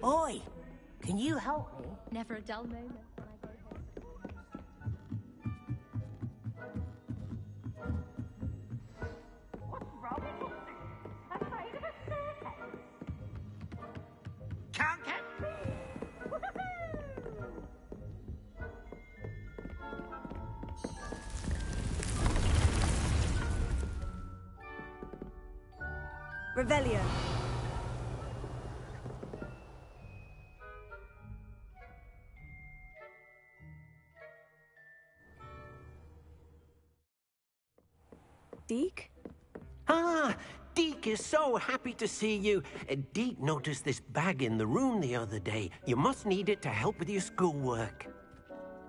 Oi! Can you help me? Never a dull moment when I go home. What's wrong with you? Afraid of a staircase? Can't get... Revelio. Deke? Ah, Deke is so happy to see you. Deke noticed this bag in the room the other day. You must need it to help with your schoolwork.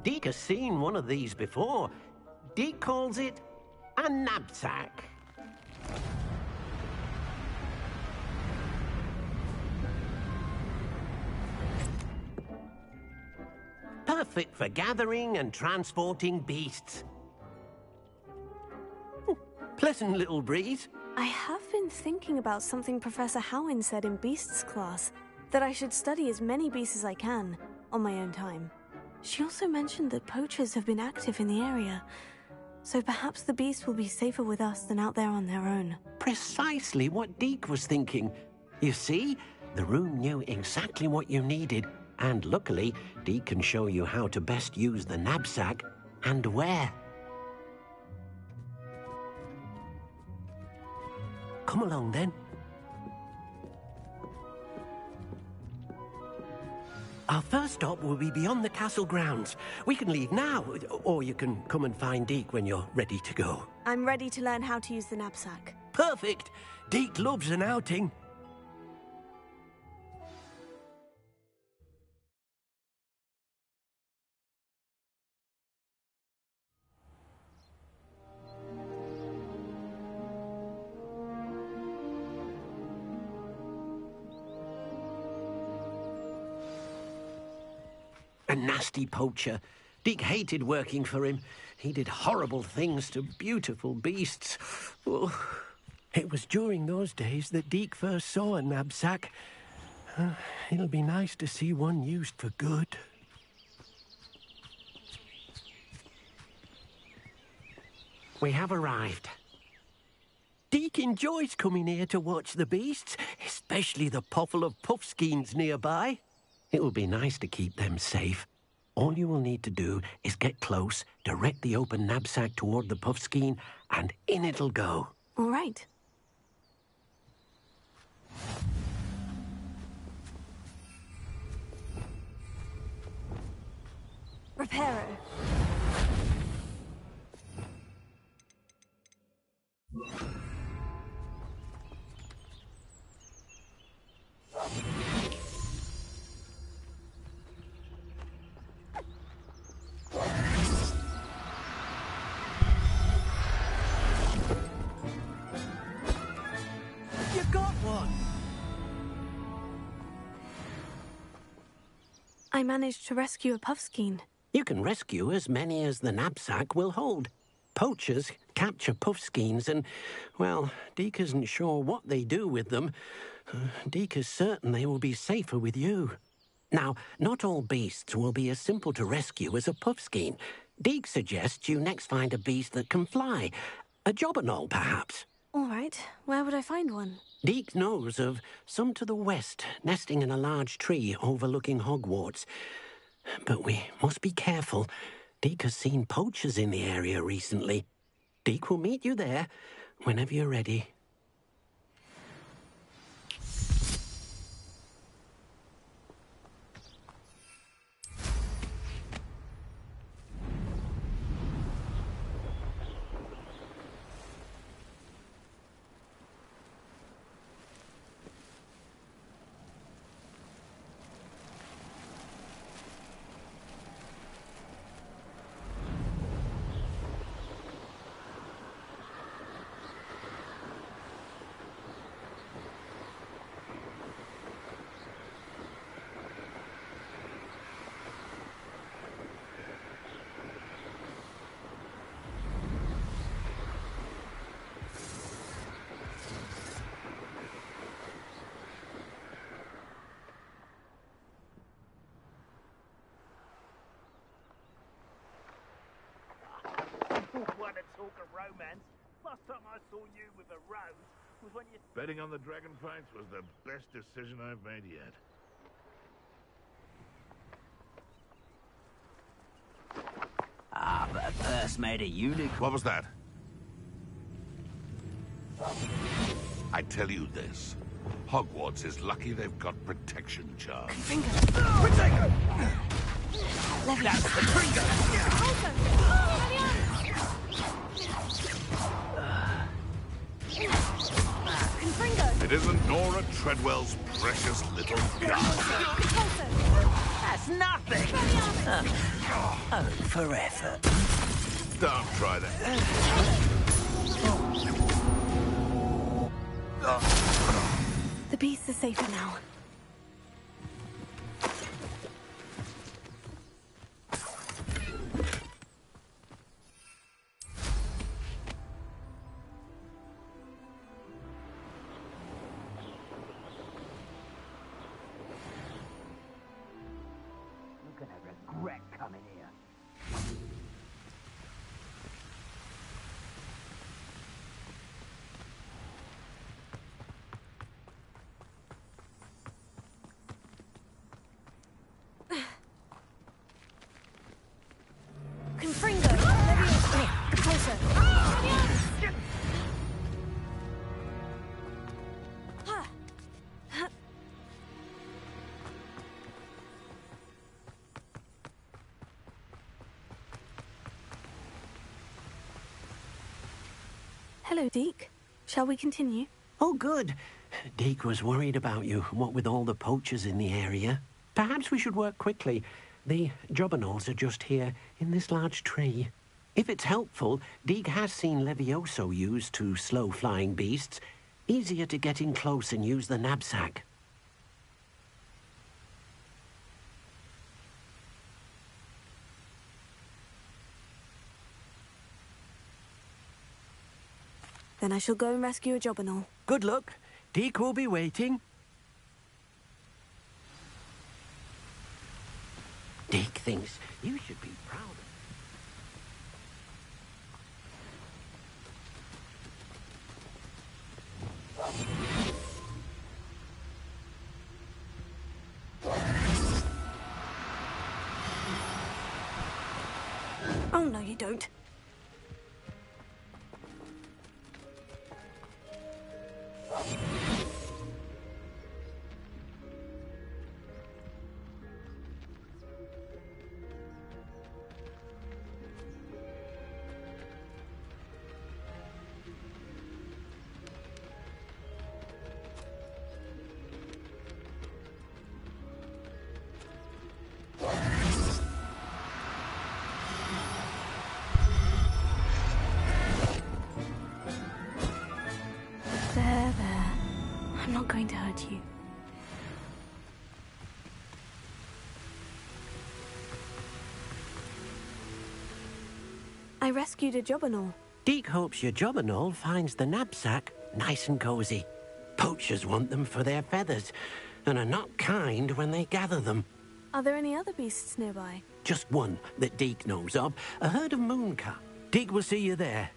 Deke has seen one of these before. Deke calls it a knapsack. Perfect for gathering and transporting beasts. Pleasant little breeze. I have been thinking about something Professor Howin said in Beasts class, that I should study as many beasts as I can, on my own time. She also mentioned that poachers have been active in the area, so perhaps the beasts will be safer with us than out there on their own. Precisely what Deke was thinking. You see, the room knew exactly what you needed, and luckily, Deke can show you how to best use the knapsack and where. Come along, then. Our first stop will be beyond the castle grounds. We can leave now, or you can come and find Deke when you're ready to go. I'm ready to learn how to use the knapsack. Perfect! Deke loves an outing. A nasty poacher. Deke hated working for him. He did horrible things to beautiful beasts. Oh, it was during those days that Deke first saw a knapsack. It'll be nice to see one used for good. We have arrived. Deke enjoys coming here to watch the beasts, especially the potful of puffskeins nearby. It will be nice to keep them safe. All you will need to do is get close, direct the open knapsack toward the puffskein, and in it'll go. All right. Reparo. You got one! I managed to rescue a puffskein. You can rescue as many as the knapsack will hold. Poachers capture puffskeins and, well, Deke isn't sure what they do with them. Deke is certain they will be safer with you. Now, not all beasts will be as simple to rescue as a puffskein. Deke suggests you next find a beast that can fly. A jobberknoll, perhaps. All right. Where would I find one? Deke knows of some to the west, nesting in a large tree overlooking Hogwarts. But we must be careful. Deke has seen poachers in the area recently. Deke will meet you there whenever you're ready. to talk of romance. Last time I saw you with a rose was when you... Betting on the dragon fights was the best decision I've made yet. Ah, but first made a unicorn. What was that? I tell you this. Hogwarts is lucky they've got protection charms. Finger. That's the trigger! It isn't Nora Treadwell's precious little gun. That's nothing! Oh, for effort. Don't try that. The beasts are safer now. You're gonna regret coming here. Confringo! Levioso! Closer! Hello, Deke. Shall we continue? Oh, good. Deke was worried about you, what with all the poachers in the area. Perhaps we should work quickly. The jobberknolls are just here, in this large tree. If it's helpful, Deke has seen Levioso used to slow flying beasts. Easier to get in close and use the knapsack. Then I shall go and rescue a jobberknoll. Good luck. Deke will be waiting. Deke thinks you should be proud of Oh, no, you don't. There. I'm not going to hurt you. I rescued a jobberknoll. Deke hopes your jobberknoll finds the knapsack nice and cozy. Poachers want them for their feathers, and are not kind when they gather them. Are there any other beasts nearby? Just one that Deke knows of, a herd of mooncar. Deke will see you there.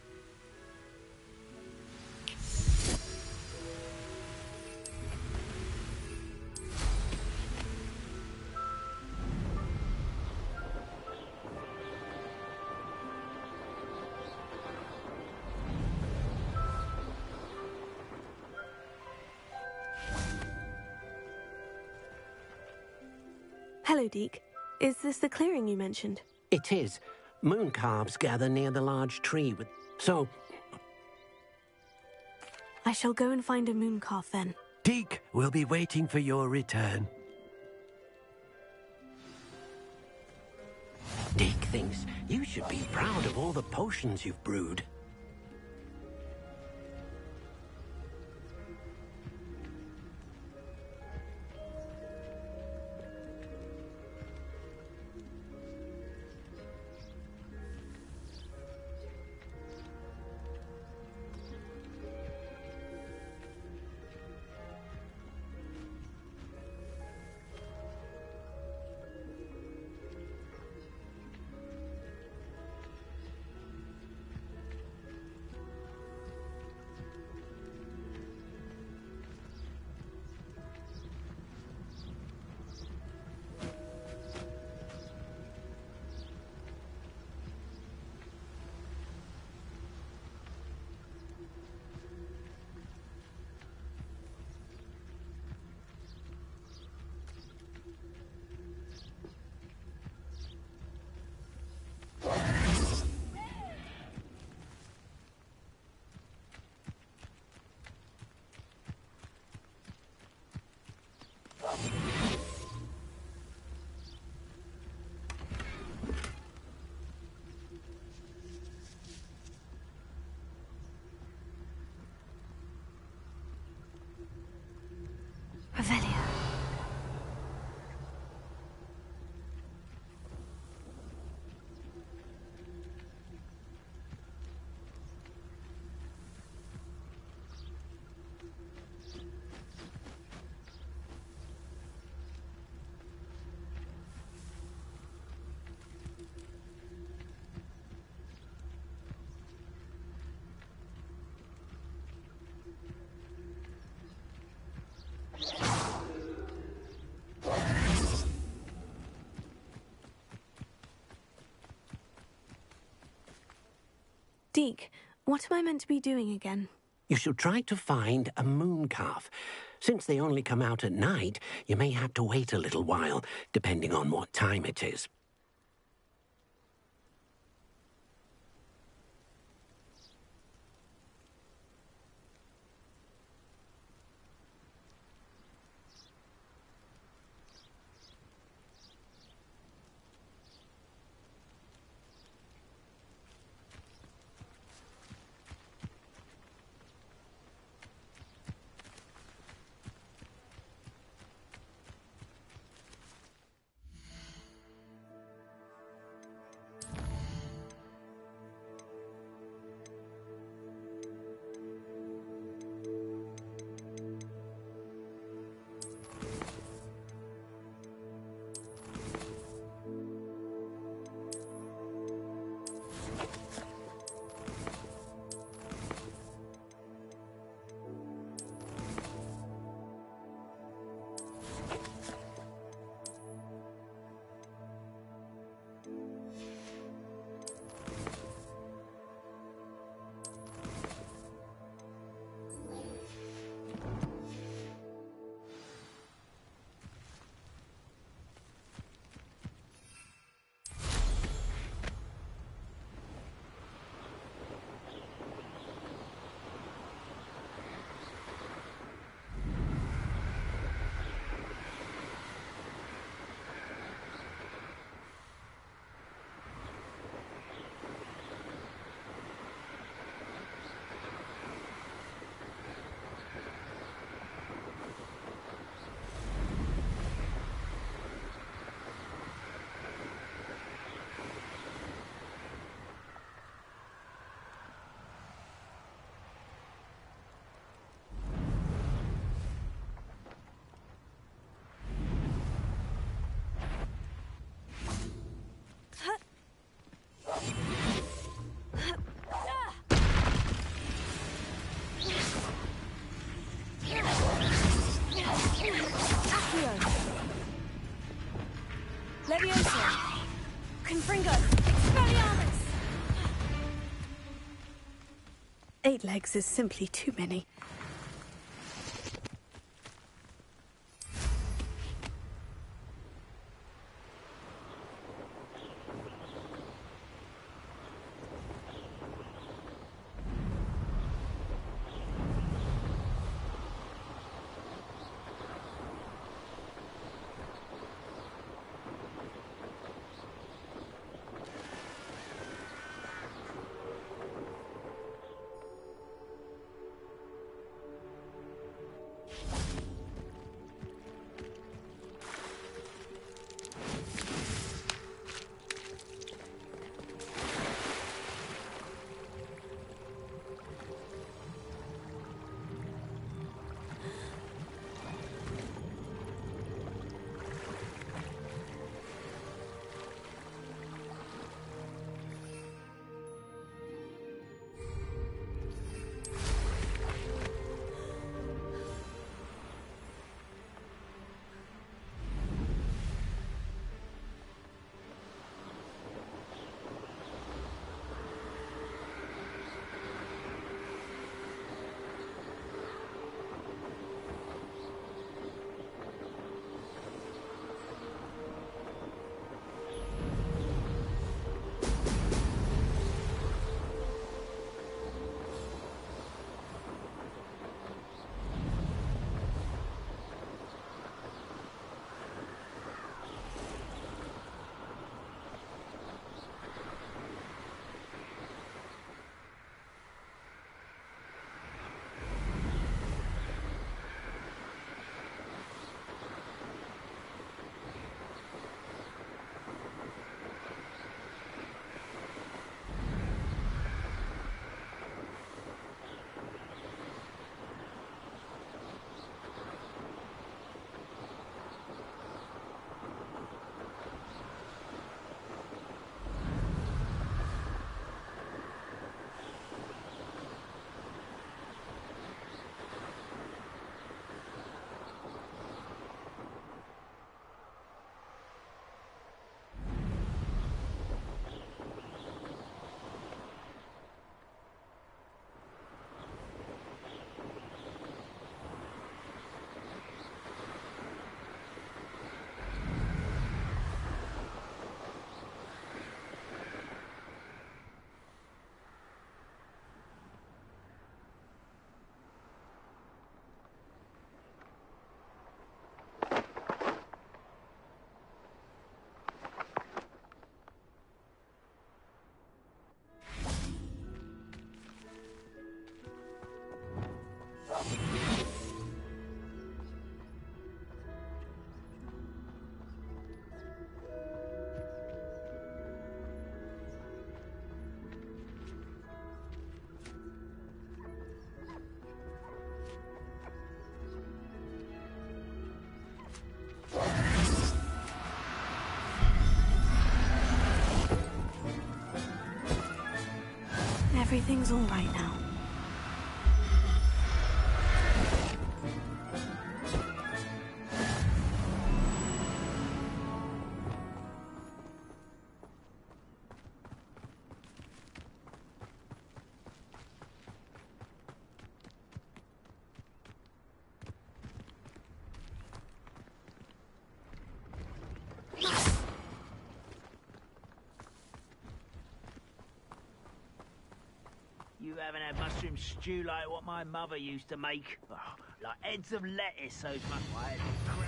Hello, Deke. Is this the clearing you mentioned? It is. Moon calves gather near the large tree with... So, I shall go and find a moon calf then. Deke will be waiting for your return. Deke thinks you should be proud of all the potions you've brewed. Deke, what am I meant to be doing again? You should try to find a moon calf. Since they only come out at night, you may have to wait a little while, depending on what time it is. Levioso! Confringo! Expelliarmus! 8 legs is simply too many. everything's all right now. You haven't had mushroom stew like what my mother used to make. Oh, like heads of lettuce, so's much my head. Come on.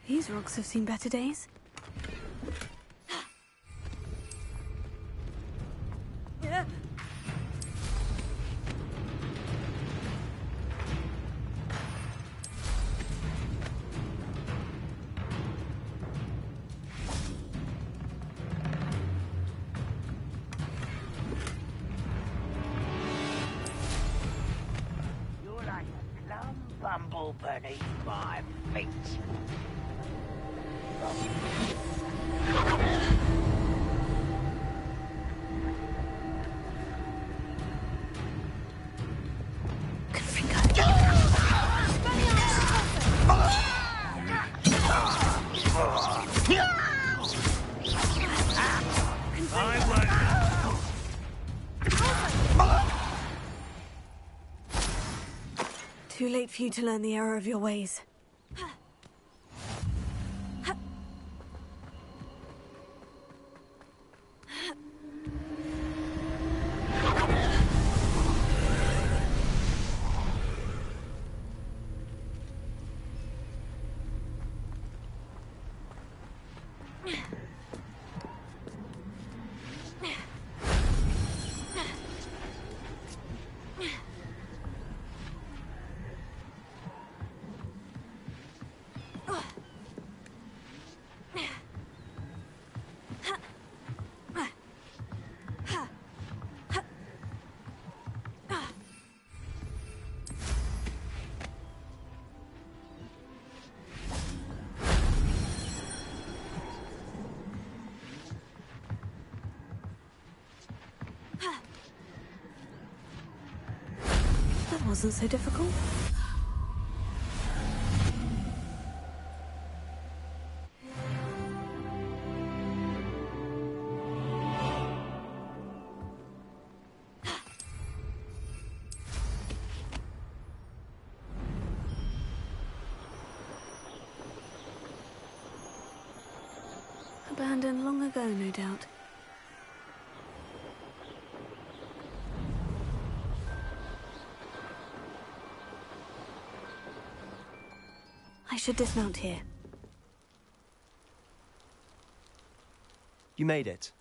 These rocks have seen better days. You're like a plum bumble beneath my feet. Too late for you to learn the error of your ways. That wasn't so difficult. Abandoned long ago, no doubt. I should dismount here. You made it.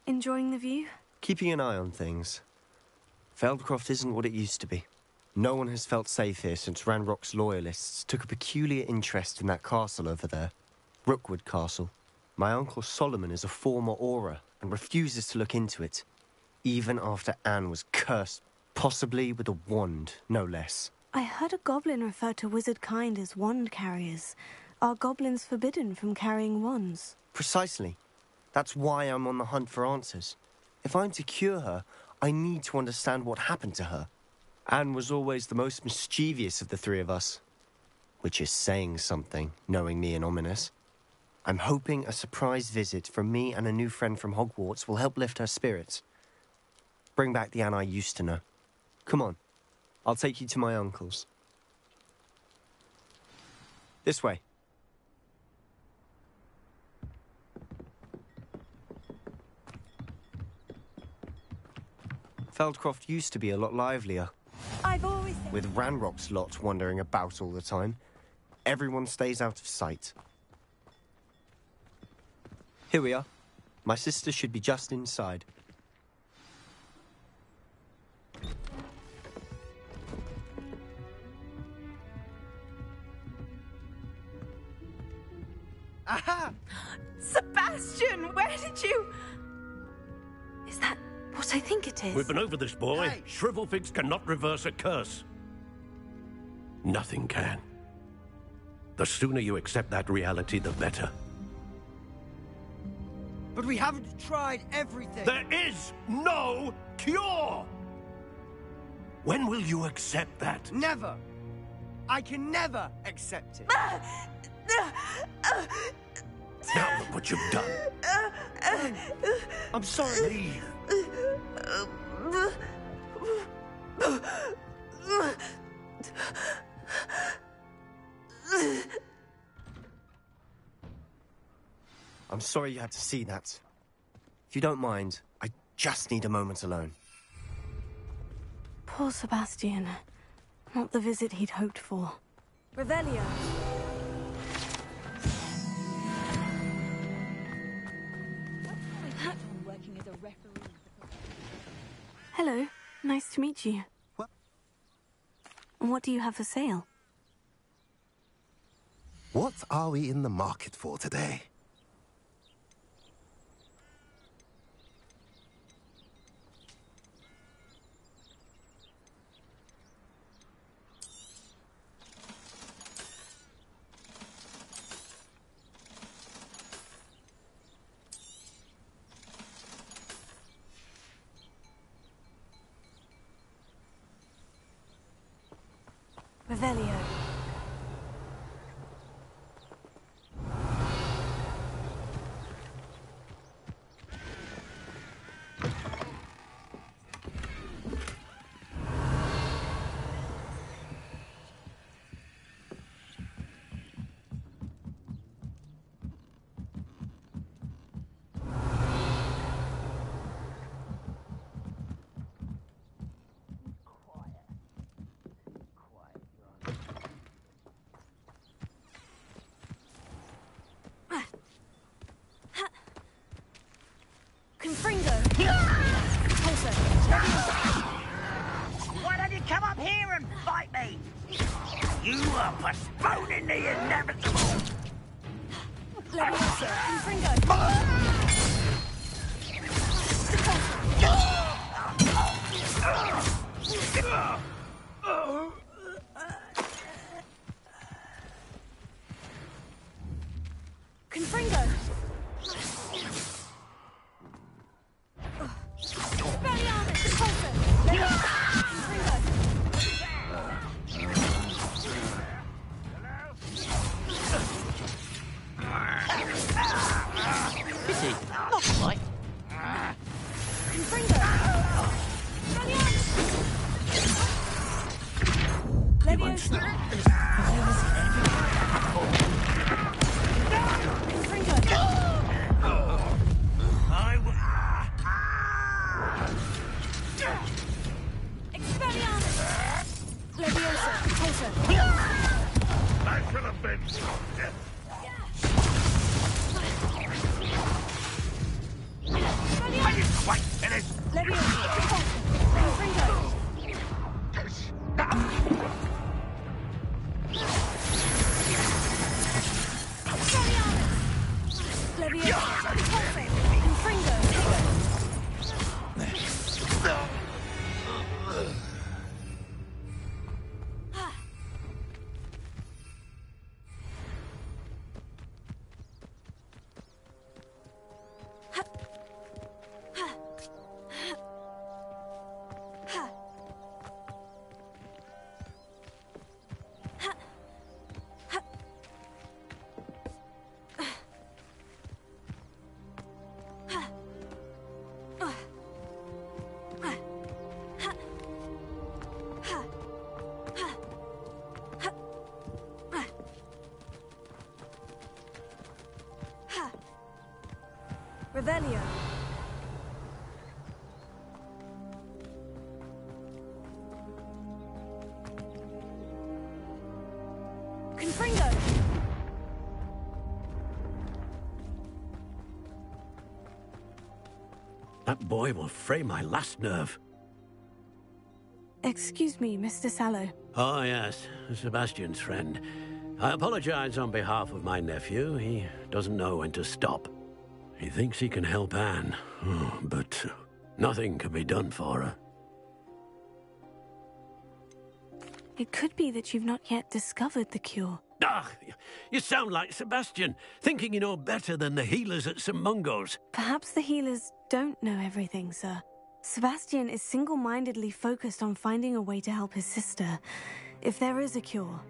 Enjoying the view? Keeping an eye on things. Feldcroft isn't what it used to be. No one has felt safe here since Ranrock's loyalists took a peculiar interest in that castle over there. Rookwood Castle. My uncle Solomon is a former Auror and refuses to look into it, even after Anne was cursed, possibly with a wand, no less. I heard a goblin refer to wizard kind as wand carriers. Are goblins forbidden from carrying wands? Precisely. That's why I'm on the hunt for answers. If I'm to cure her, I need to understand what happened to her. Anne was always the most mischievous of the three of us. Which is saying something, knowing me and Ominous. I'm hoping a surprise visit from me and a new friend from Hogwarts will help lift her spirits. Bring back the Anne I used to know. Come on, I'll take you to my uncle's. This way. Feldcroft used to be a lot livelier. I've always said... With Ranrock's lot wandering about all the time, everyone stays out of sight. Here we are. My sister should be just inside. Aha! Sebastian, where did you... Is that what I think it is? We've been over this, boy. Hey. Shrivelfigs cannot reverse a curse. Nothing can. The sooner you accept that reality, the better. But we haven't tried everything. There is no cure! When will you accept that? Never. I can never accept it. Now look what you've done. I'm sorry. Leave. I'm sorry you had to see that. If you don't mind, I just need a moment alone. Poor Sebastian. Not the visit he'd hoped for. Revelio. Hello. Nice to meet you. What? And what do you have for sale? What are we in the market for today? Revelio. Confringo! Why don't you come up here and fight me? You are postponing the inevitable. Leviosa! Confringo! Confringo! Expelliarmus! Repulsor! Leviosa! Confringo! Pity. Not quite. Confringo! Expelliarmus! Leviosa! Confringo! Expelliarmus! Leviosa! Repulsor! I should have been. I didn't quite finish. Leviosa! Repulsor! Confringo! Expelliarmus! Leviosa! Repulsor! Confringo! Revelio. Confringo. boy will fray my last nerve. Excuse me, Mr. Sallow. Oh, yes, Sebastian's friend. I apologize on behalf of my nephew. He doesn't know when to stop. He thinks he can help Anne, but nothing can be done for her. It could be that you've not yet discovered the cure. Ah, you sound like Sebastian, thinking you know better than the healers at St. Mungo's. Perhaps the healers don't know everything, sir. Sebastian is single-mindedly focused on finding a way to help his sister. If there is a cure,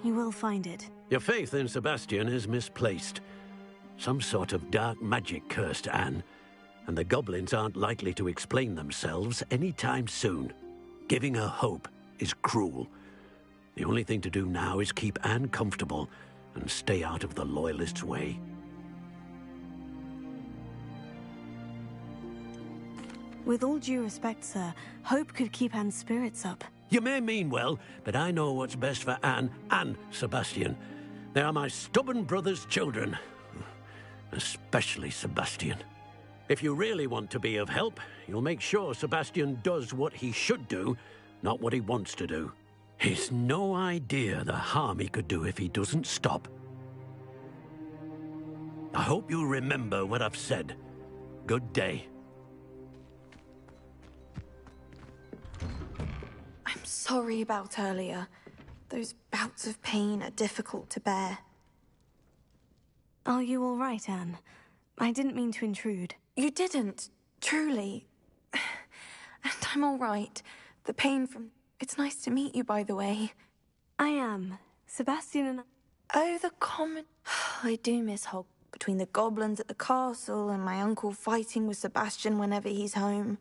he will find it. Your faith in Sebastian is misplaced. Some sort of dark magic cursed Anne, and the goblins aren't likely to explain themselves anytime soon. Giving her hope is cruel. The only thing to do now is keep Anne comfortable and stay out of the Loyalists' way. With all due respect, sir, hope could keep Anne's spirits up. You may mean well, but I know what's best for Anne and Sebastian. They are my stubborn brother's children. Especially Sebastian. If you really want to be of help, you'll make sure Sebastian does what he should do, not what he wants to do. He's no idea the harm he could do if he doesn't stop. I hope you'll remember what I've said. Good day. I'm sorry about earlier. Those bouts of pain are difficult to bear. Are you all right, Anne? I didn't mean to intrude. You didn't, truly. And I'm all right. The pain from... It's nice to meet you, by the way. I am. Sebastian and... Oh, the common... I do miss Hogwarts. Between the goblins at the castle and my uncle fighting with Sebastian whenever he's home.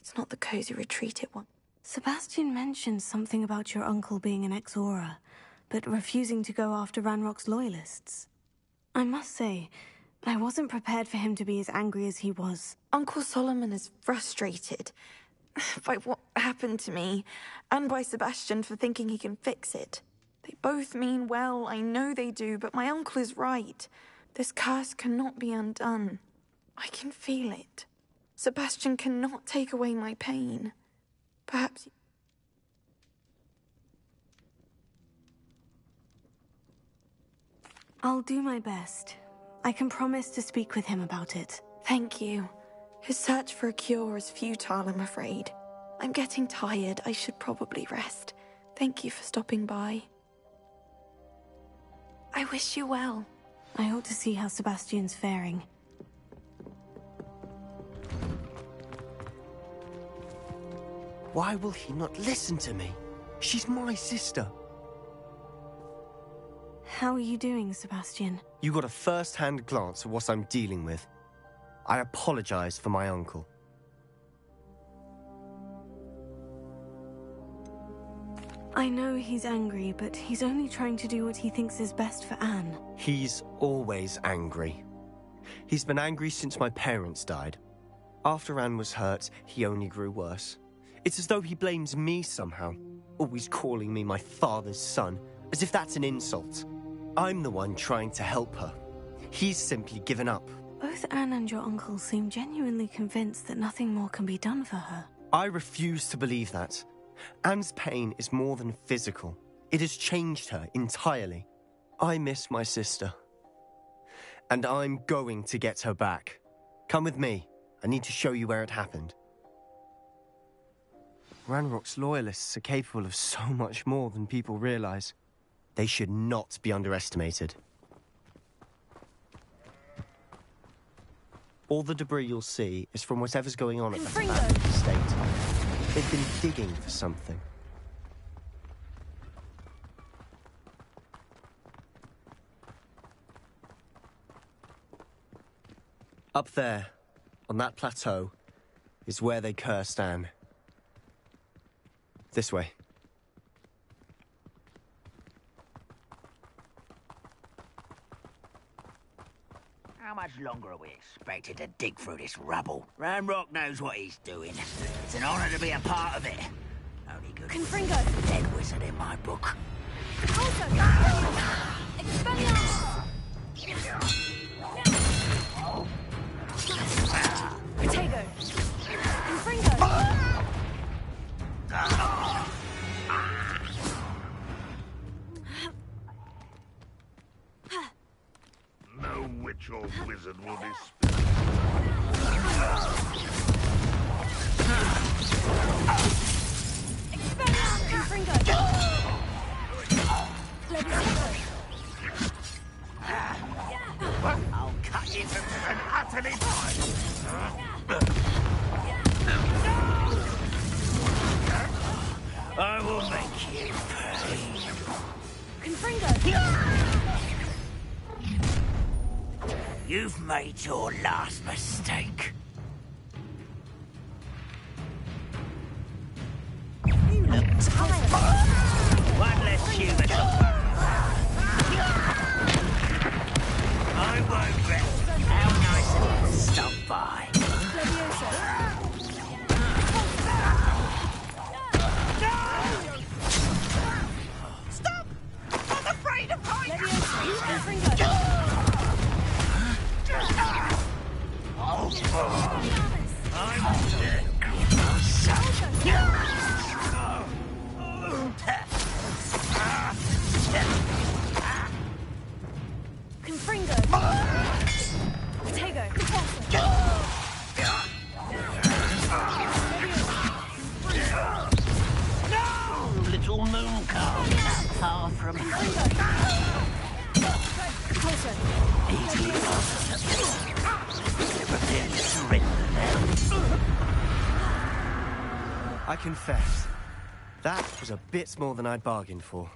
It's not the cozy retreat it wants. Sebastian mentioned something about your uncle being an ex-Auror, but refusing to go after Ranrock's Loyalists. I must say, I wasn't prepared for him to be as angry as he was. Uncle Solomon is frustrated by what happened to me, and by Sebastian for thinking he can fix it. They both mean well, I know they do, but my uncle is right. This curse cannot be undone. I can feel it. Sebastian cannot take away my pain. Perhaps... I'll do my best. I can promise to speak with him about it. Thank you. His search for a cure is futile, I'm afraid. I'm getting tired. I should probably rest. Thank you for stopping by. I wish you well. I ought to see how Sebastian's faring. Why will he not listen to me? She's my sister. How are you doing, Sebastian? You got a first-hand glance at what I'm dealing with. I apologize for my uncle. I know he's angry, but he's only trying to do what he thinks is best for Anne. He's always angry. He's been angry since my parents died. After Anne was hurt, he only grew worse. It's as though he blames me somehow, always calling me my father's son, as if that's an insult. I'm the one trying to help her. He's simply given up. Both Anne and your uncle seem genuinely convinced that nothing more can be done for her. I refuse to believe that. Anne's pain is more than physical. It has changed her entirely. I miss my sister. And I'm going to get her back. Come with me. I need to show you where it happened. Ranrock's Loyalists are capable of so much more than people realize. They should not be underestimated. All the debris you'll see is from whatever's going on at the abandoned estate. They've been digging for something. Up there, on that plateau, is where they cursed Anne. This way. How much longer are we expected to dig through this rubble? Ranrock knows what he's doing. It's an honor to be a part of it. Only good Confringo. dead wizard in my book. Also, Expelliarmus! Protego! your wizard will be spent. I'll cut you to And utterly I will make you pay. You've made your last mistake. You look tired. One less human. I won't rest. How nice of you to stop by. Stop! I'm afraid of heights! Little moon calf, far from easily prepare to surrender now. I confess, that was a bit more than I'd bargained for.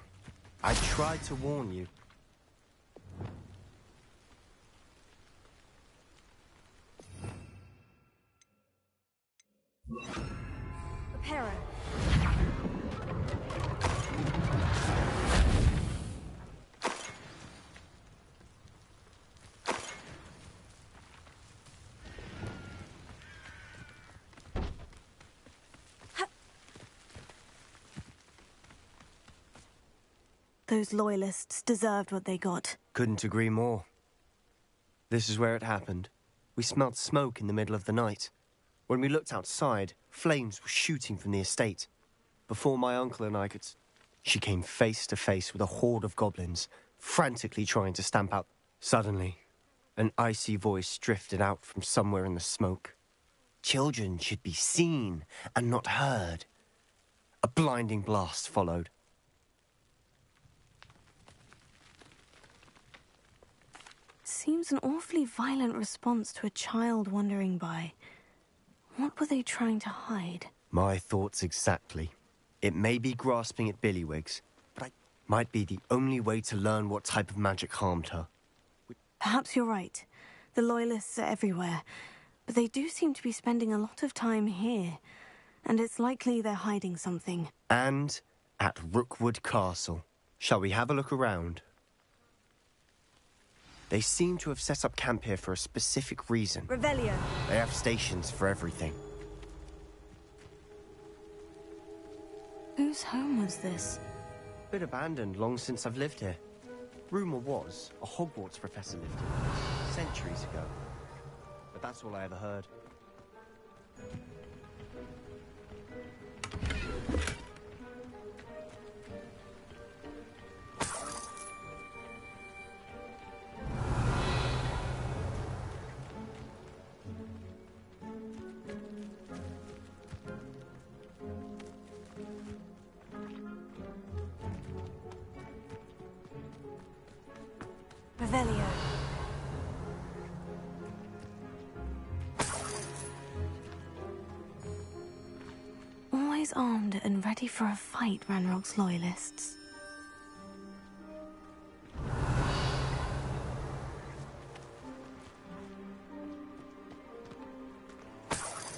I tried to warn you. Pero. Those loyalists deserved what they got. Couldn't agree more. This is where it happened. We smelled smoke in the middle of the night. When we looked outside, flames were shooting from the estate. Before my uncle and I could... She came face to face with a horde of goblins, frantically trying to stamp out... Suddenly, an icy voice drifted out from somewhere in the smoke. Children should be seen and not heard. A blinding blast followed. Seems an awfully violent response to a child wandering by. What were they trying to hide? My thoughts exactly. It may be grasping at Billywigs, but it might be the only way to learn what type of magic harmed her. Perhaps you're right. The Loyalists are everywhere, but they do seem to be spending a lot of time here, and it's likely they're hiding something. And at Rookwood Castle. Shall we have a look around? They seem to have set up camp here for a specific reason. Revelio. They have stations for everything. Whose home was this? Been abandoned long since I've lived here. Rumour was a Hogwarts professor lived here centuries ago. But that's all I ever heard. Revelio. Always armed and ready for a fight, Ranrock's Loyalists.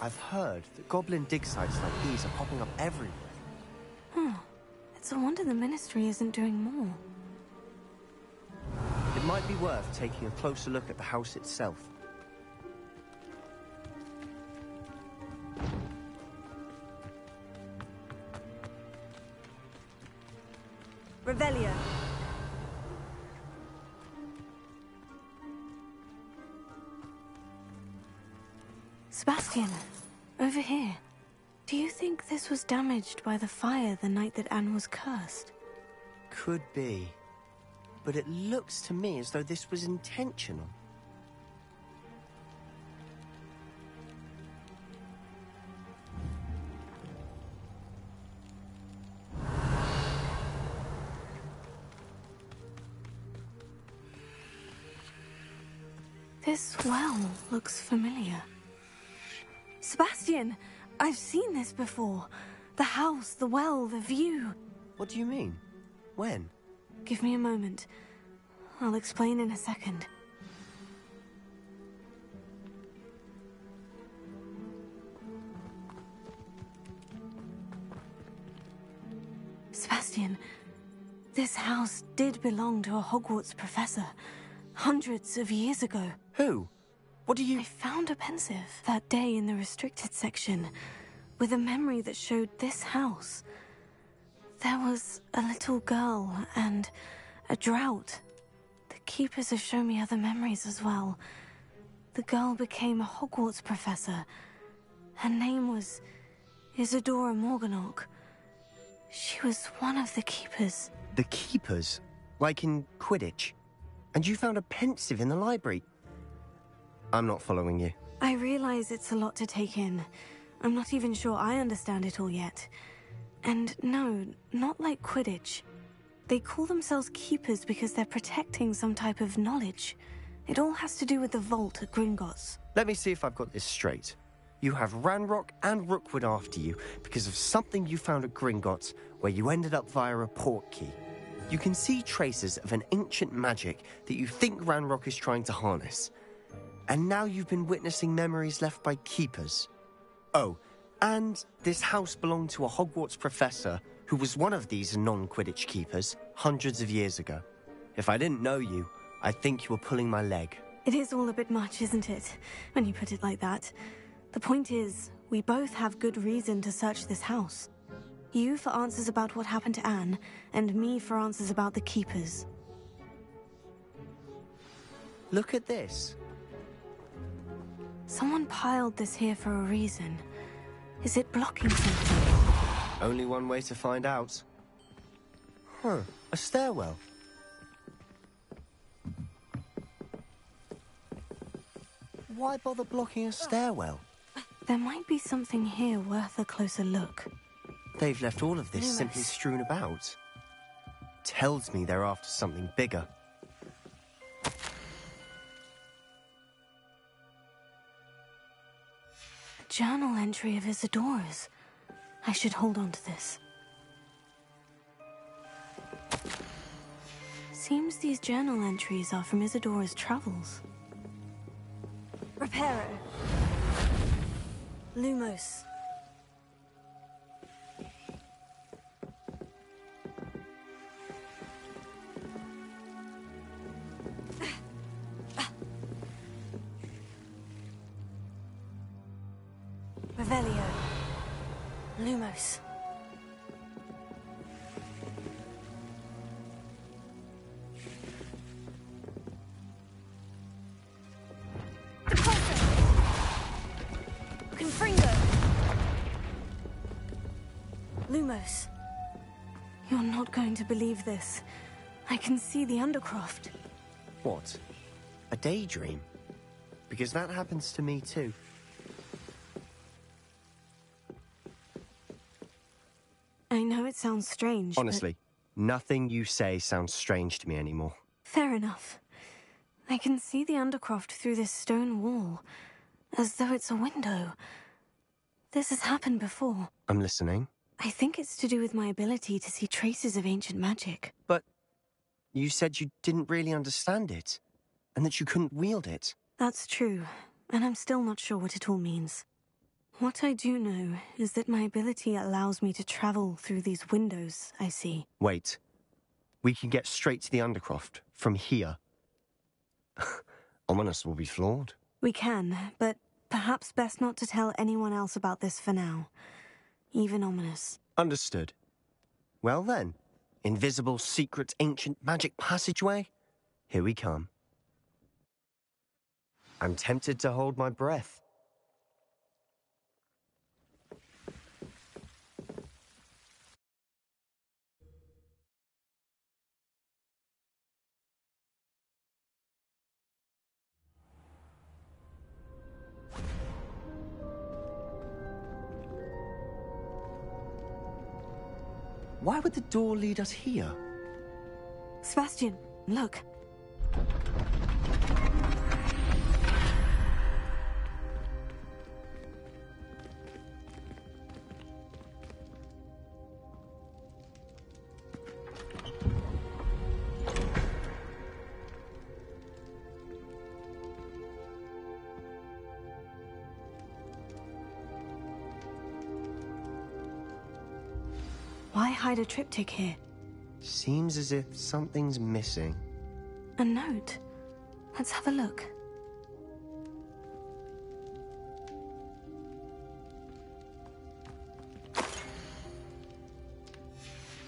I've heard that goblin dig sites like these are popping up everywhere. It's a wonder the Ministry isn't doing more. It might be worth taking a closer look at the house itself. Revelio. Sebastian, over here. Do you think this was damaged by the fire the night that Anne was cursed? Could be. But it looks to me as though this was intentional. This well looks familiar. Sebastian, I've seen this before. The house, the well, the view. What do you mean? When? Give me a moment. I'll explain in a second. Sebastian, this house did belong to a Hogwarts professor, hundreds of years ago. Who? What do you... I found a pensive that day in the restricted section, with a memory that showed this house. There was a little girl and a drought. The keepers have shown me other memories as well. The girl became a Hogwarts professor. Her name was Isadora Morganach. She was one of the keepers. The keepers? Like in Quidditch? And you found a pensive in the library? I'm not following you. I realize it's a lot to take in. I'm not even sure I understand it all yet. And no, not like Quidditch. They call themselves keepers because they're protecting some type of knowledge. It all has to do with the vault at Gringotts. Let me see if I've got this straight. You have Ranrock and Rookwood after you because of something you found at Gringotts where you ended up via a port key. You can see traces of an ancient magic that you think Ranrock is trying to harness. And now you've been witnessing memories left by keepers. Oh, and this house belonged to a Hogwarts professor who was one of these non-Quidditch keepers hundreds of years ago. If I didn't know you, I'd think you were pulling my leg. It is all a bit much, isn't it, when you put it like that? The point is, we both have good reason to search this house. You for answers about what happened to Anne, and me for answers about the keepers. Look at this. Someone piled this here for a reason. Is it blocking something? Only one way to find out. Huh, a stairwell. Why bother blocking a stairwell? There might be something here worth a closer look. They've left all of this simply strewn about. Tells me they're after something bigger. A journal entry of Isadora's. I should hold on to this. Seems these journal entries are from Isadora's travels. Reparo. Lumos. Revelio. Lumos. Confringo. Lumos. You're not going to believe this. I can see the Undercroft. What? A daydream? Because that happens to me too. I know it sounds strange, Honestly, nothing you say sounds strange to me anymore. Fair enough. I can see the Undercroft through this stone wall, as though it's a window. This has happened before. I'm listening. I think it's to do with my ability to see traces of ancient magic. But you said you didn't really understand it, and that you couldn't wield it. That's true, and I'm still not sure what it all means. What I do know is that my ability allows me to travel through these windows I see. Wait. We can get straight to the Undercroft from here. Ominous will be flawed. We can, but perhaps best not to tell anyone else about this for now. Even Ominous. Understood. Well then, invisible, secret, ancient magic passageway? Here we come. I'm tempted to hold my breath. Why would the door lead us here? Sebastian, look. hide a triptych here? Seems as if something's missing. A note? Let's have a look.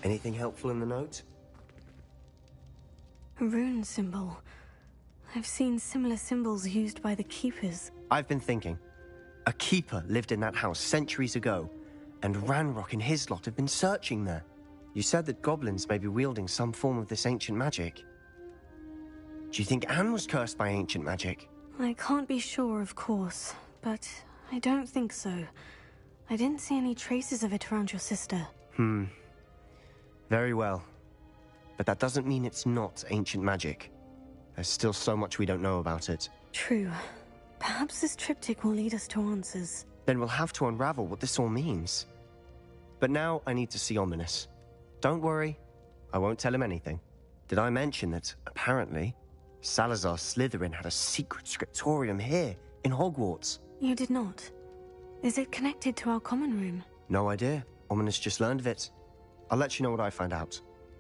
Anything helpful in the note? A rune symbol. I've seen similar symbols used by the Keepers. I've been thinking. A keeper lived in that house centuries ago, and Ranrock and his lot have been searching there. You said that goblins may be wielding some form of this ancient magic. Do you think Anne was cursed by ancient magic? I can't be sure, of course, but I don't think so. I didn't see any traces of it around your sister. Very well. But that doesn't mean it's not ancient magic. There's still so much we don't know about it. True. Perhaps this triptych will lead us to answers. Then we'll have to unravel what this all means. But now I need to see Ominous. Don't worry, I won't tell him anything. Did I mention that, apparently, Salazar Slytherin had a secret scriptorium here, in Hogwarts? You did not. Is it connected to our common room? No idea. Ominous just learned of it. I'll let you know what I find out.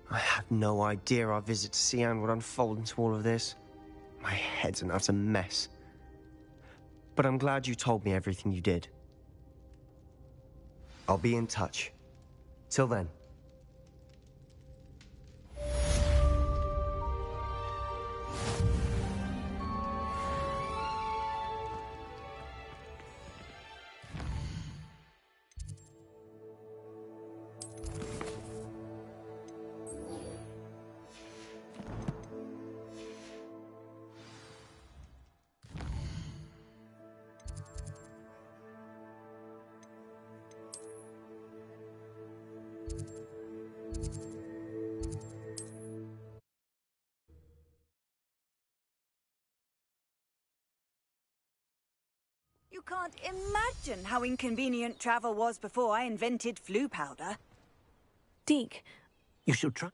I had no idea our visit to Cian would unfold into all of this. My head's an utter mess. But I'm glad you told me everything you did. I'll be in touch. Till then. You can't imagine how inconvenient travel was before I invented flu powder. Deke. You should try.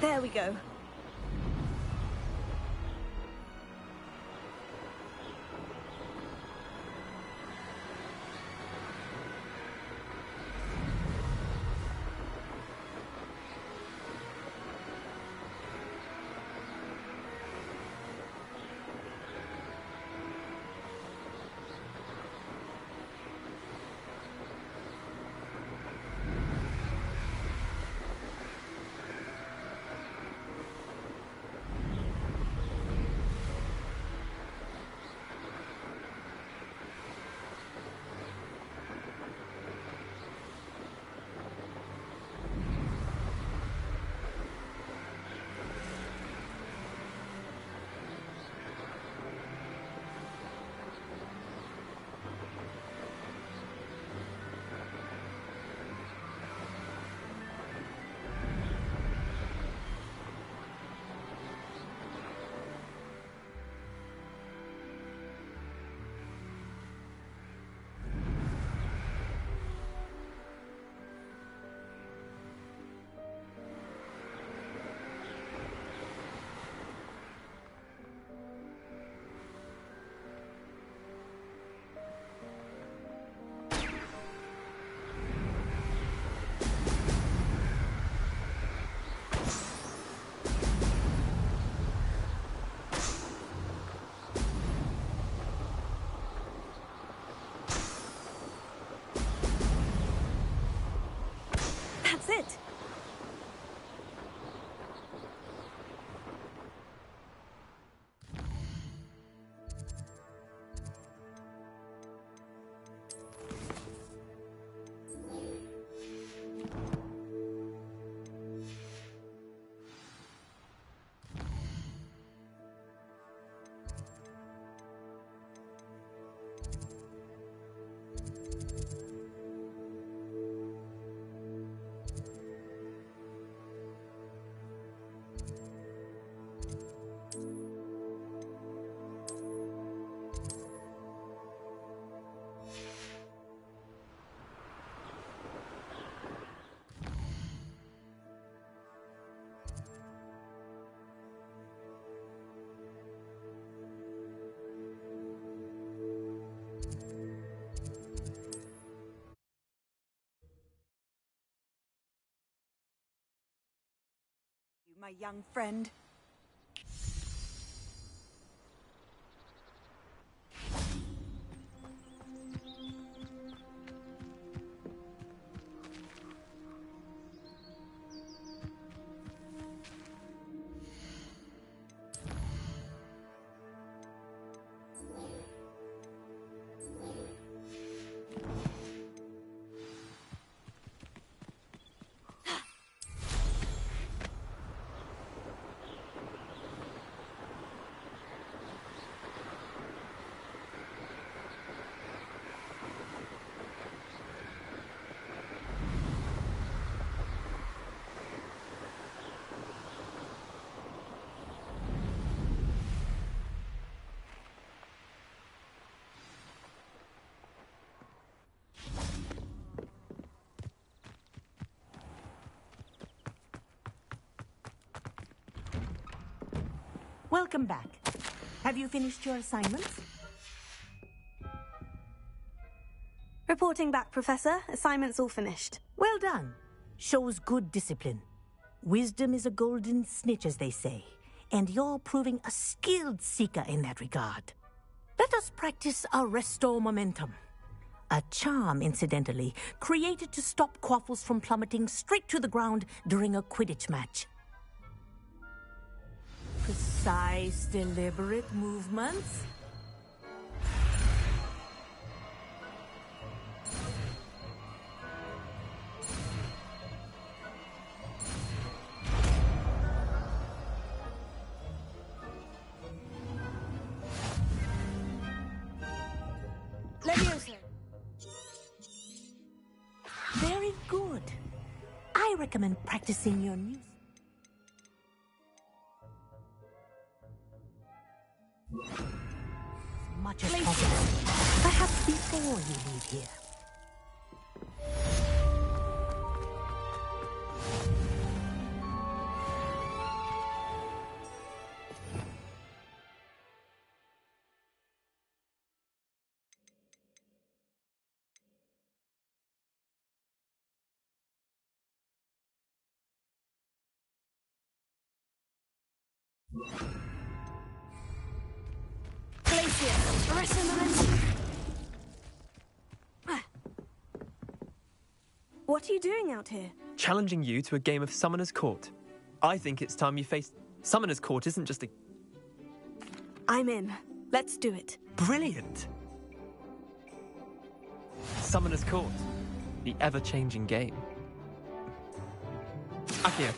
There we go. That's it. My young friend. Welcome back. Have you finished your assignments? Reporting back, Professor. Assignment's all finished. Well done. Shows good discipline. Wisdom is a golden snitch, as they say, and you're proving a skilled seeker in that regard. Let us practice Arresto Momentum. A charm, incidentally, created to stop quaffles from plummeting straight to the ground during a Quidditch match. Precise, deliberate movements. Leviosa. Very good. I recommend practicing your new... Much as possible. Perhaps before you leave here. Glacier, arrest the momentum. What are you doing out here? Challenging you to a game of Summoner's Court. I think it's time you faced... Summoner's Court isn't just a... I'm in. Let's do it. Brilliant! Summoner's Court. The ever-changing game. Akio.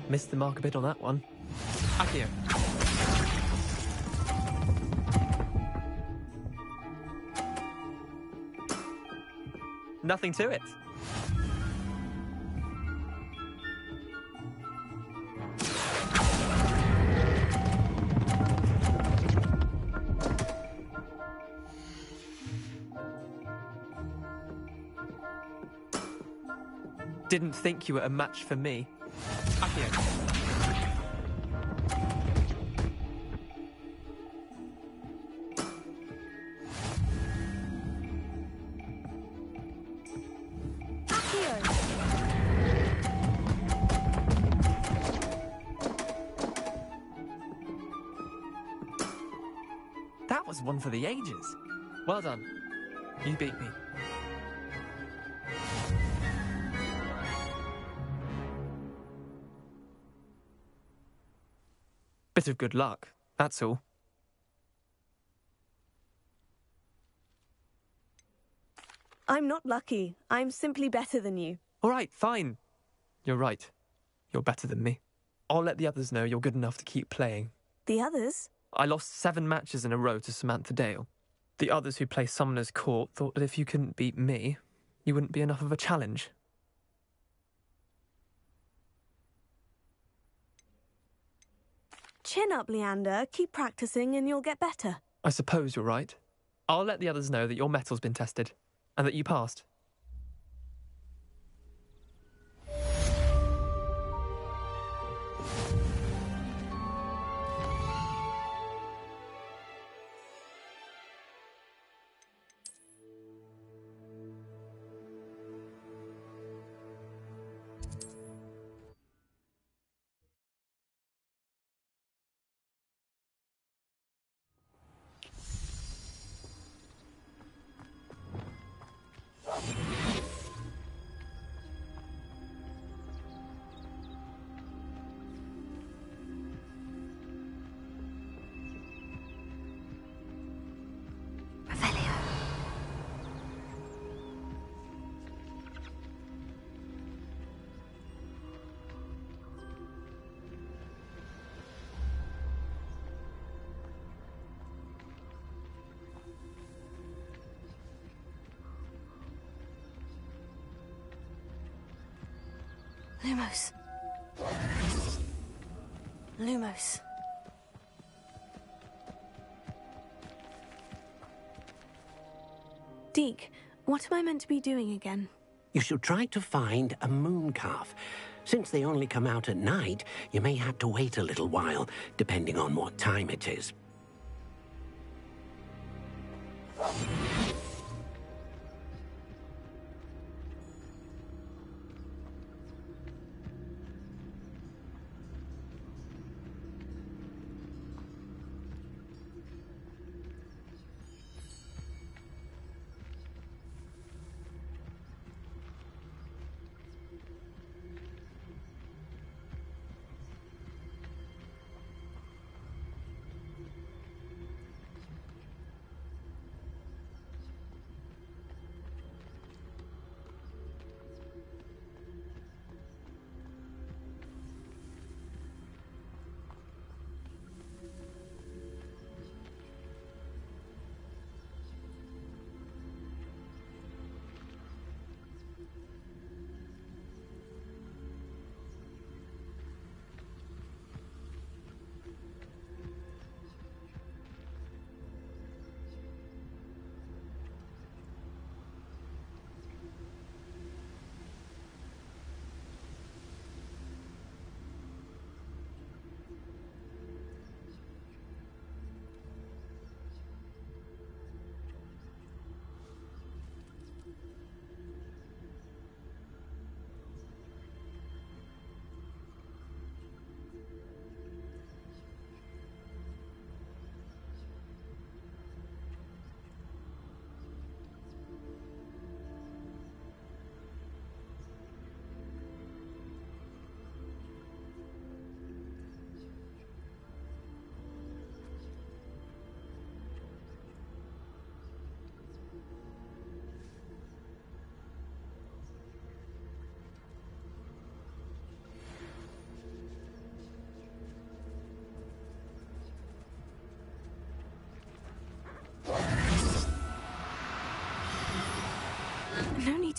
Missed the mark a bit on that one. Akio. Nothing to it. Didn't think you were a match for me. Akio. That was one for the ages. Well done. You beat me. Bit of good luck, that's all. I'm not lucky. I'm simply better than you. All right, fine. You're right. You're better than me. I'll let the others know you're good enough to keep playing. The others? I lost 7 matches in a row to Samantha Dale. The others who play Summoner's Court thought that if you couldn't beat me, you wouldn't be enough of a challenge. Chin up, Leander. Keep practicing and you'll get better. I suppose you're right. I'll let the others know that your metal's been tested, and that you passed. Lumos. Lumos. Deke, what am I meant to be doing again? You should try to find a moon calf. Since they only come out at night, you may have to wait a little while, depending on what time it is.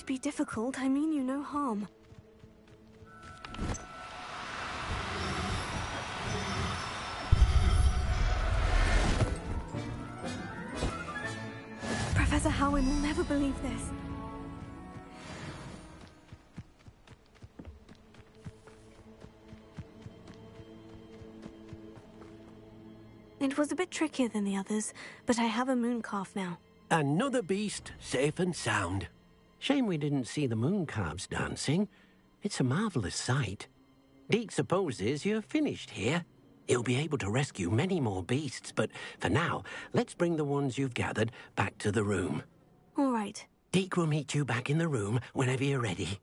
be difficult, I mean you no harm. Professor Howin will never believe this. It was a bit trickier than the others, but I have a moon calf now. Another beast, safe and sound. Shame we didn't see the moon calves dancing. It's a marvellous sight. Deke supposes you're finished here. He'll be able to rescue many more beasts, but for now, let's bring the ones you've gathered back to the room. All right. Deke will meet you back in the room whenever you're ready.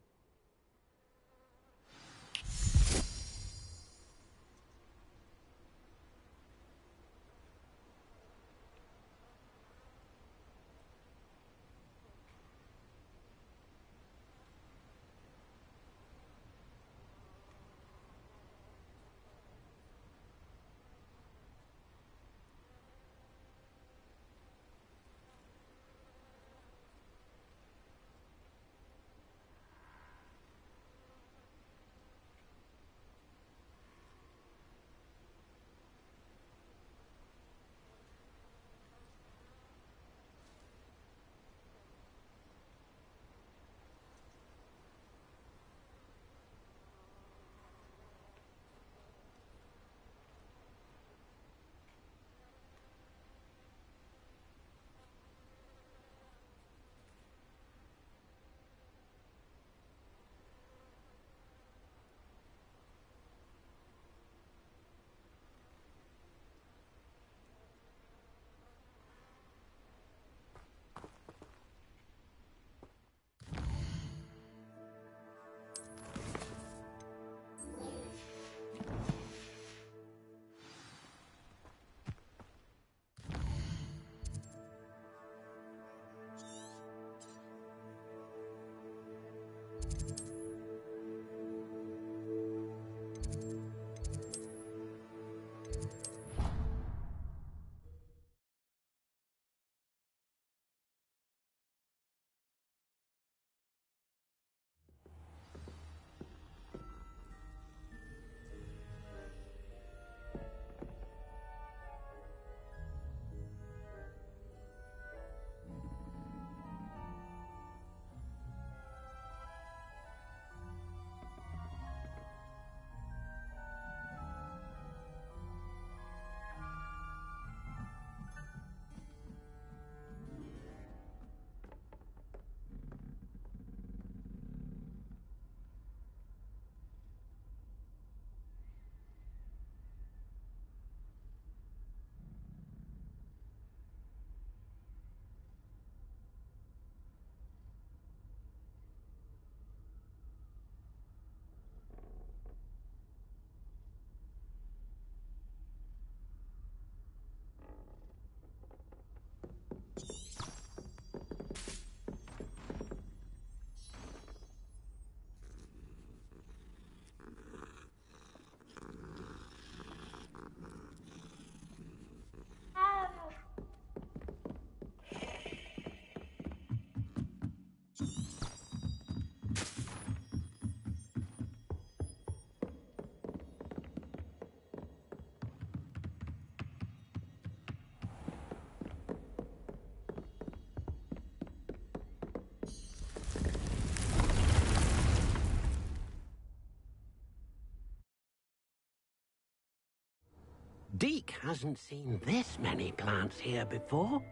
Deke hasn't seen this many plants here before.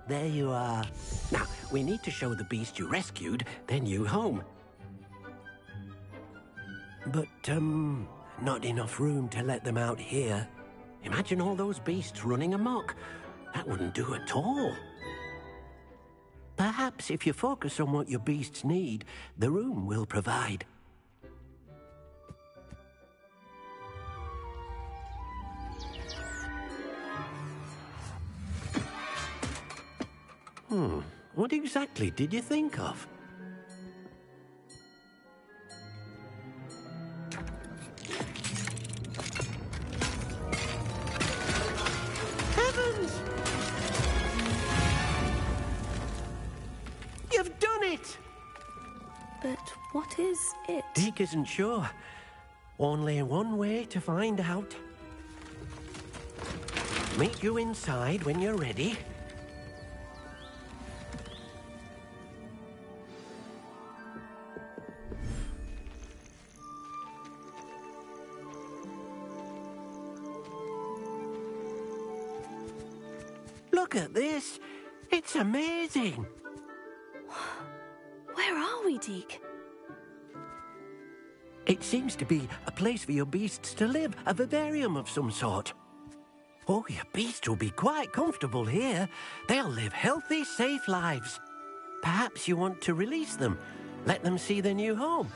There you are. Now, we need to show the beast you rescued their new home. But, not enough room to let them out here. Imagine all those beasts running amok. That wouldn't do at all. Perhaps if you focus on what your beasts need, the room will provide. What exactly did you think of? Heavens! Deke isn't sure. Only one way to find out. Meet you inside when you're ready. Look at this. It's amazing. Where are we, Deke? It seems to be a place for your beasts to live, a vivarium of some sort. Oh, your beasts will be quite comfortable here. They'll live healthy, safe lives. Perhaps you want to release them, let them see their new home.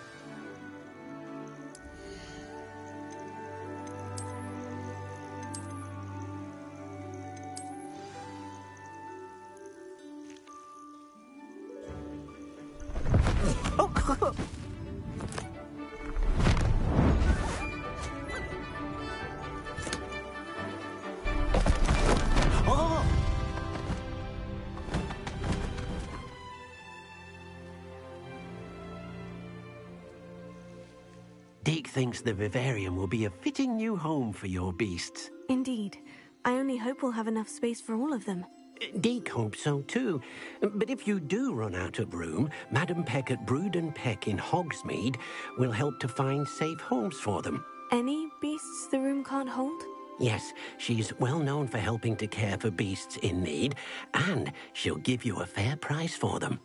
Deke thinks the vivarium will be a fitting new home for your beasts. Indeed. I only hope we'll have enough space for all of them. Deke hopes so too. But if you do run out of room, Madam Peck at Brood and Peck in Hogsmeade will help to find safe homes for them. Any beasts the room can't hold? Yes, she's well known for helping to care for beasts in need, and she'll give you a fair price for them.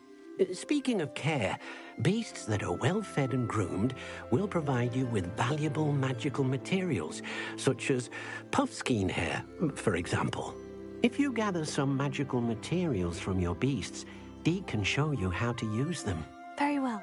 Speaking of care, beasts that are well fed and groomed will provide you with valuable magical materials, such as puffskein hair, for example. If you gather some magical materials from your beasts, Deke can show you how to use them. Very well.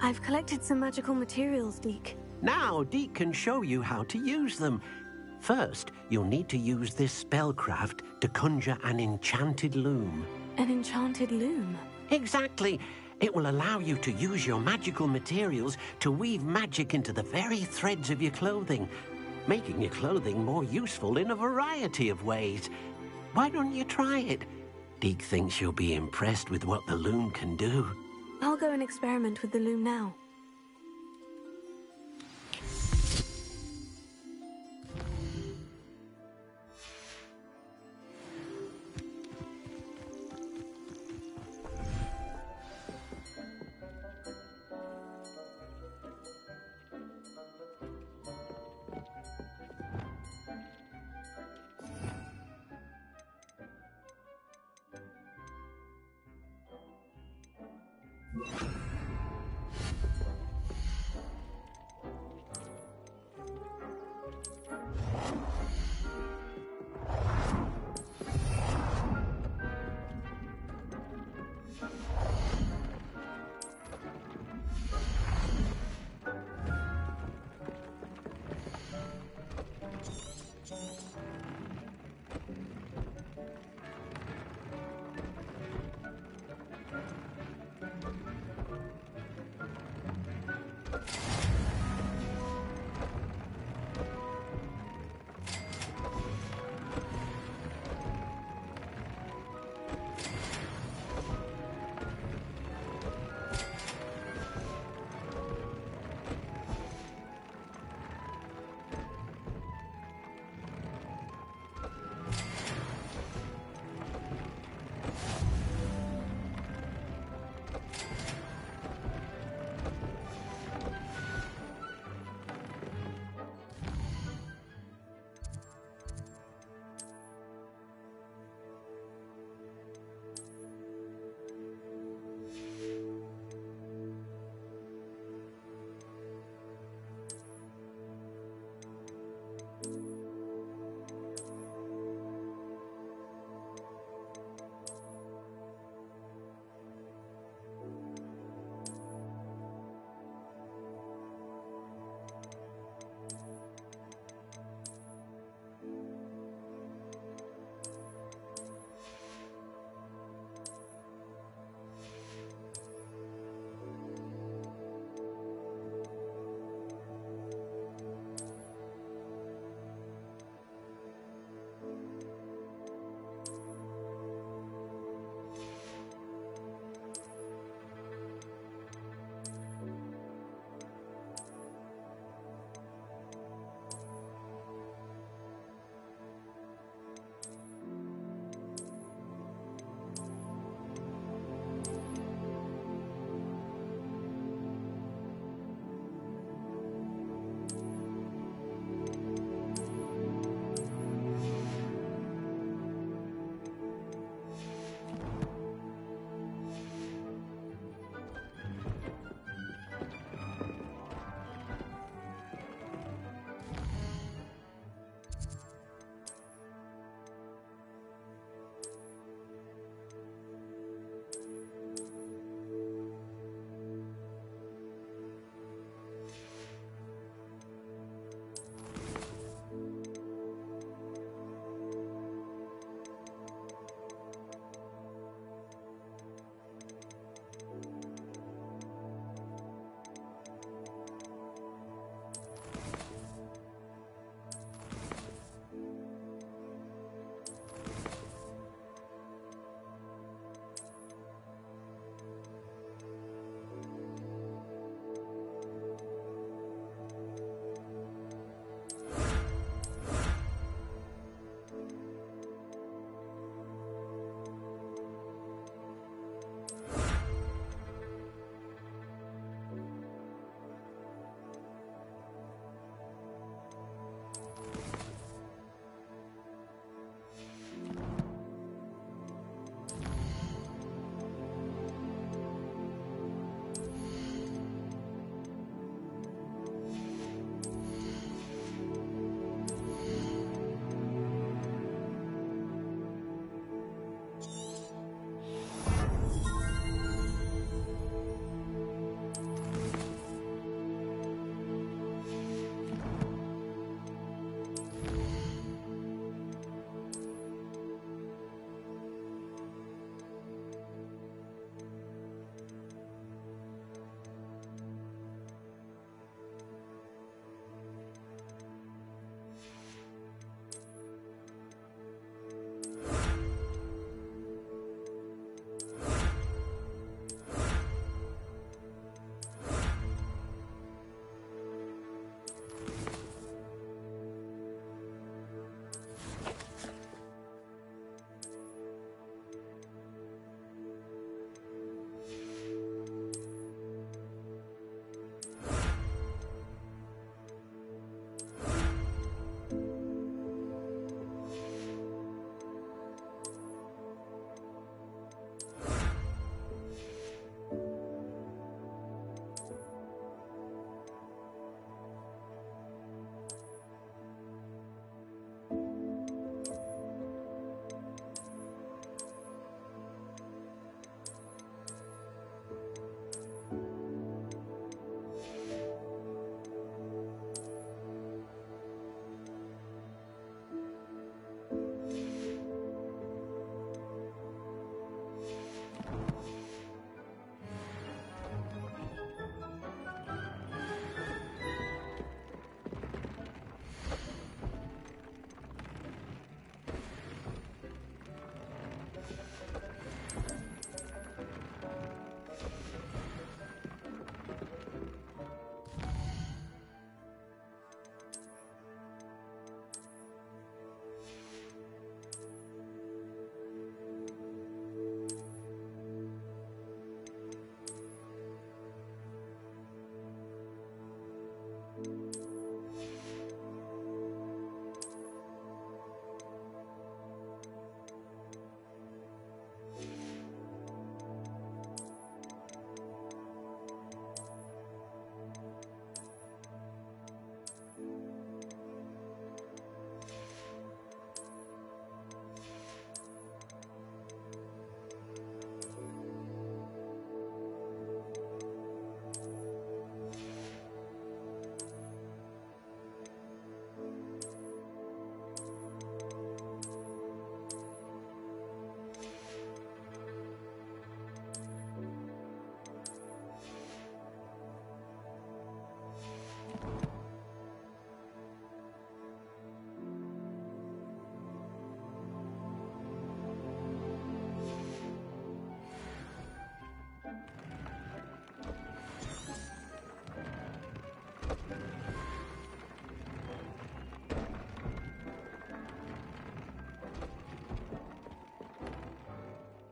I've collected some magical materials, Deke. Now Deke can show you how to use them. First, you'll need to use this spellcraft to conjure an enchanted loom. An enchanted loom? Exactly. It will allow you to use your magical materials to weave magic into the very threads of your clothing, making your clothing more useful in a variety of ways. Why don't you try it? Deke thinks you'll be impressed with what the loom can do. I'll go and experiment with the loom now.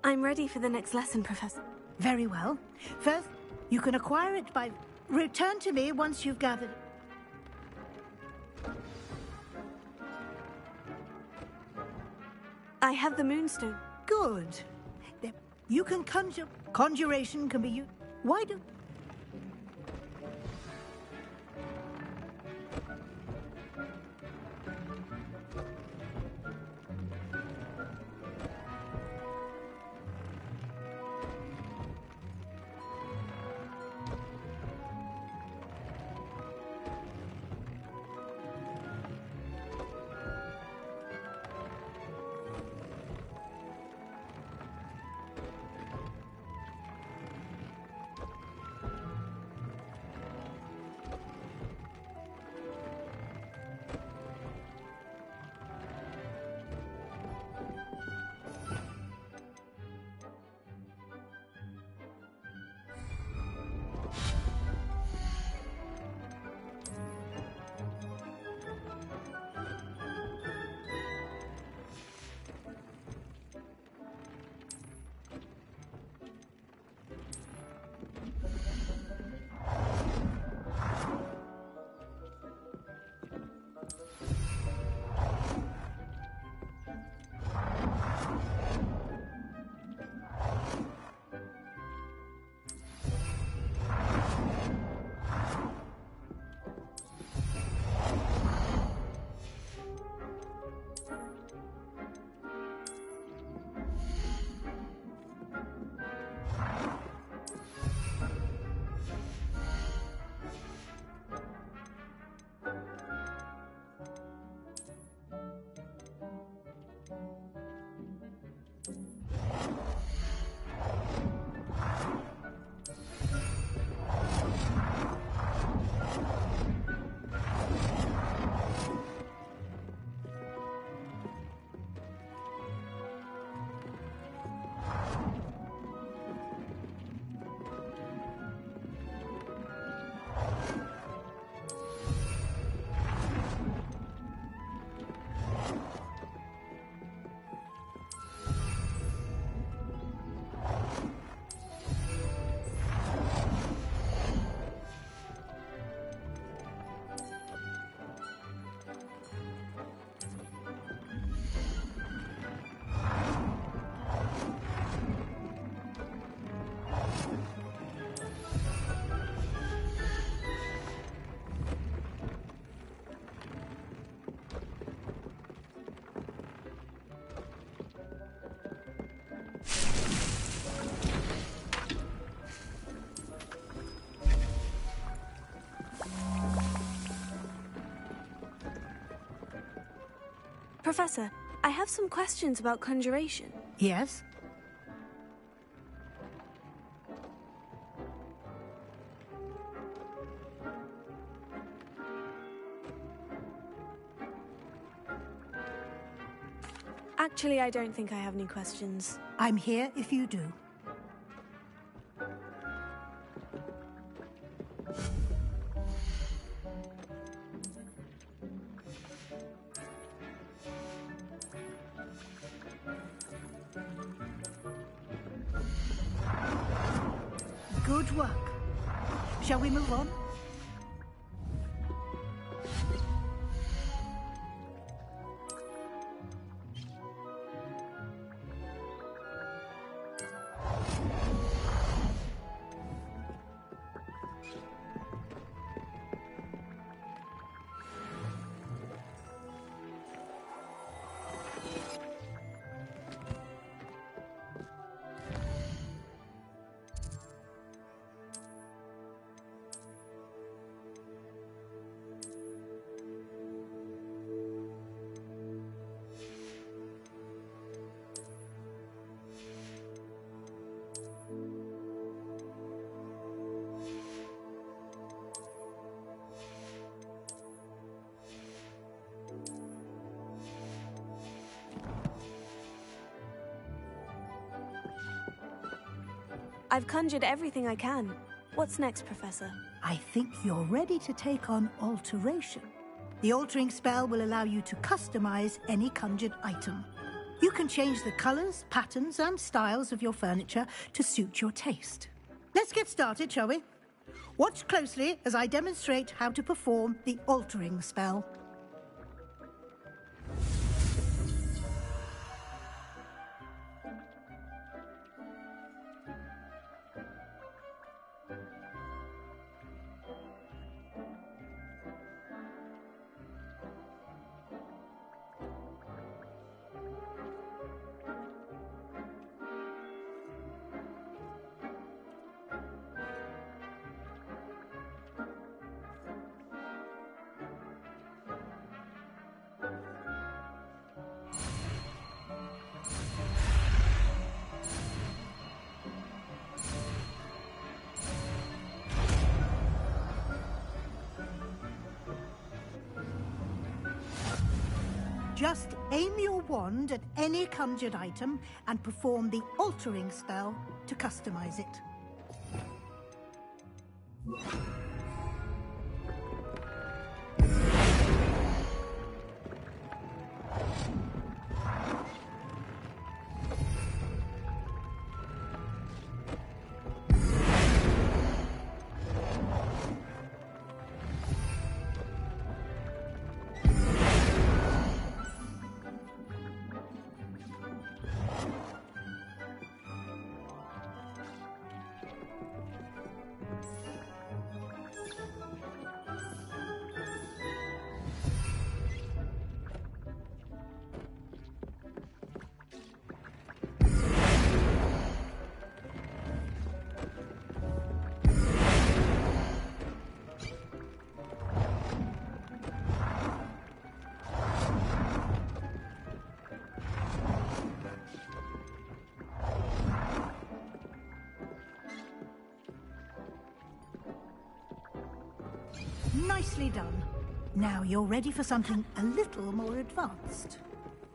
I'm ready for the next lesson, Professor. Very well. First, you can acquire it by... Return to me once you've gathered... I have the moonstone. Good. Then you can conjure... Conjuration can be used... Why do... Professor, I have some questions about conjuration. Yes? Actually, I don't think I have any questions. I'm here if you do. Good work. Shall we move on? I've conjured everything I can. What's next, Professor? I think you're ready to take on alteration. The altering spell will allow you to customize any conjured item. You can change the colours, patterns and styles of your furniture to suit your taste. Let's get started, shall we? Watch closely as I demonstrate how to perform the altering spell. Just aim your wand at any conjured item and perform the altering spell to customize it. Nicely done. Now you're ready for something a little more advanced.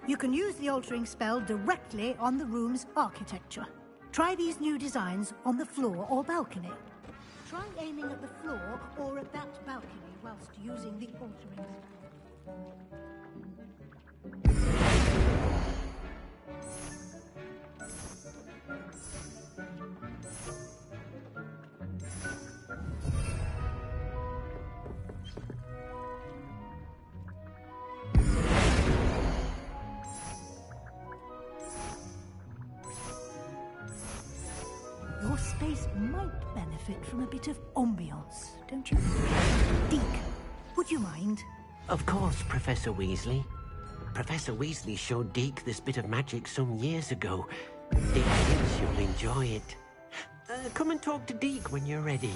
You can use the altering spell directly on the room's architecture. Try these new designs on the floor or balcony. Try aiming at the floor or at that balcony whilst using the altering spell. Your space might benefit from a bit of ambiance, don't you? Deke, would you mind? Of course, Professor Weasley. Professor Weasley showed Deke this bit of magic some years ago. Deke thinks you'll enjoy it. Come and talk to Deke when you're ready.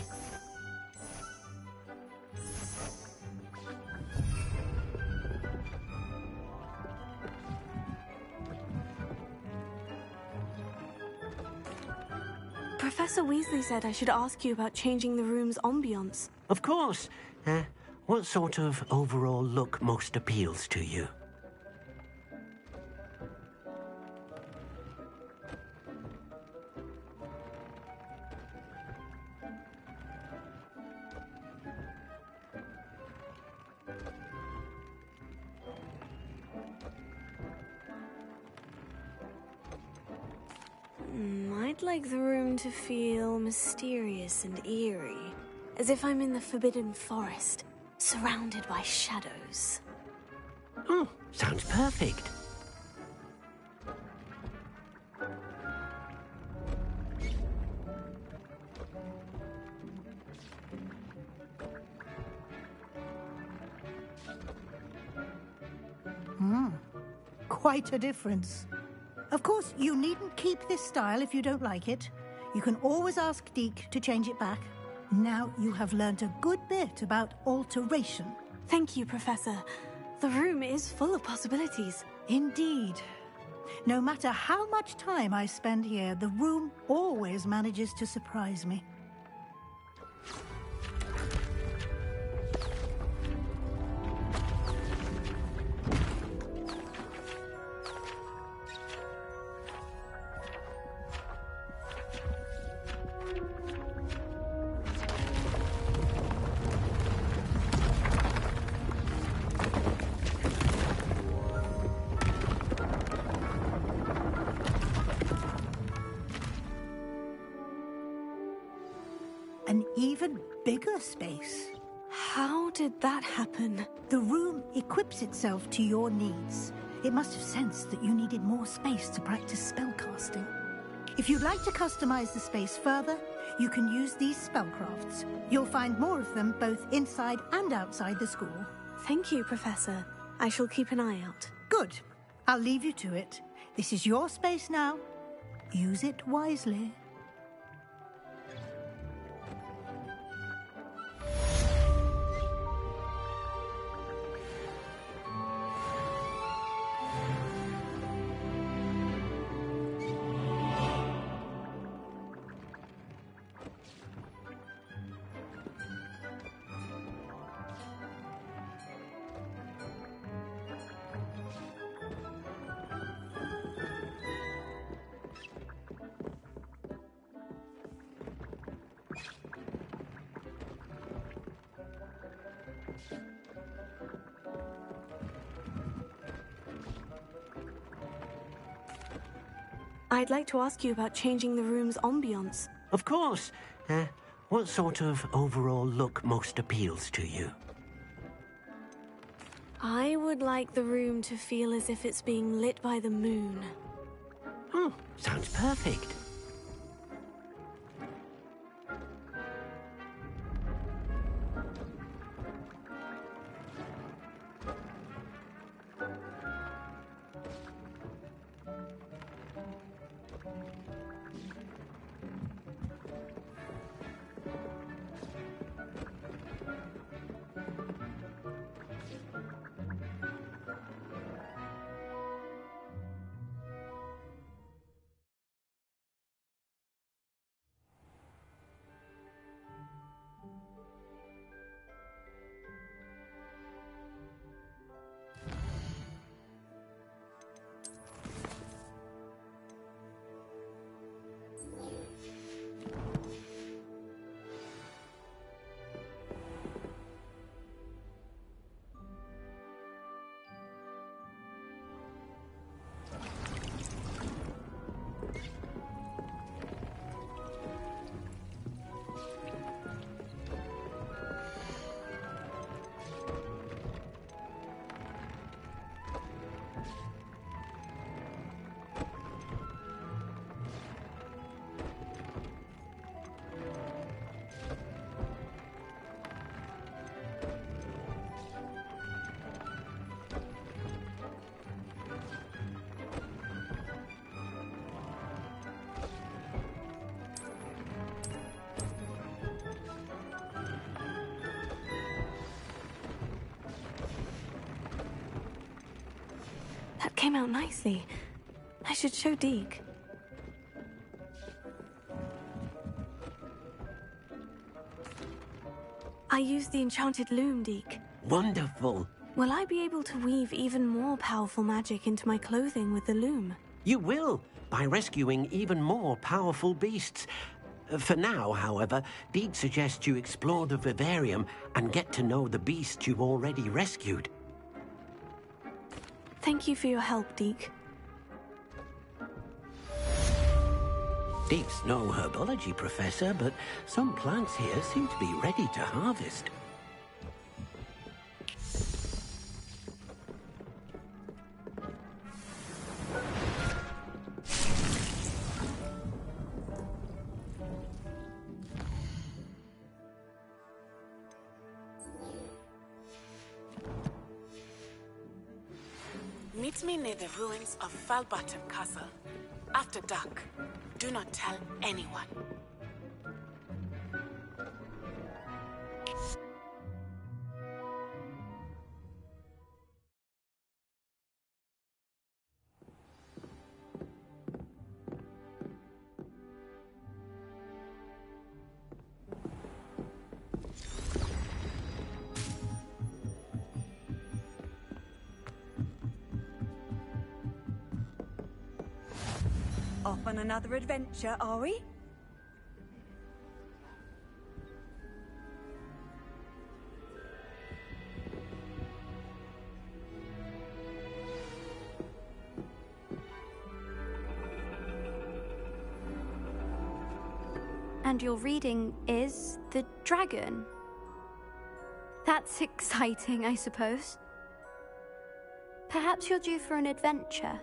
Professor Weasley said I should ask you about changing the room's ambiance. Of course. What sort of overall look most appeals to you? I'd like the room to feel mysterious and eerie, as if I'm in the Forbidden Forest, surrounded by shadows. Oh, sounds perfect. Quite a difference. Of course, you needn't keep this style if you don't like it. You can always ask Deke to change it back. Now you have learnt a good bit about alteration. Thank you, Professor. The room is full of possibilities. Indeed. No matter how much time I spend here, the room always manages to surprise me. an even bigger space. How did that happen? The room equips itself to your needs. It must have sensed that you needed more space to practice spellcasting. If you'd like to customize the space further, you can use these spellcrafts. You'll find more of them both inside and outside the school. Thank you, Professor. I shall keep an eye out. Good. I'll leave you to it. This is your space now. Use it wisely. I'd like to ask you about changing the room's ambiance. Of course. What sort of overall look most appeals to you? I would like the room to feel as if it's being lit by the moon. Oh, sounds perfect. That came out nicely. I should show Deke. I used the enchanted loom, Deke. Wonderful. Will I be able to weave even more powerful magic into my clothing with the loom? You will, by rescuing even more powerful beasts. For now, however, Deke suggests you explore the vivarium and get to know the beasts you've already rescued. Thank you for your help, Deke. Deke's no herbology professor, but some plants here seem to be ready to harvest. Meet me near the ruins of Falbottom Castle. After dark. Do not tell anyone. Off on another adventure, are we? And your reading is the dragon. That's exciting, I suppose. Perhaps you're due for an adventure.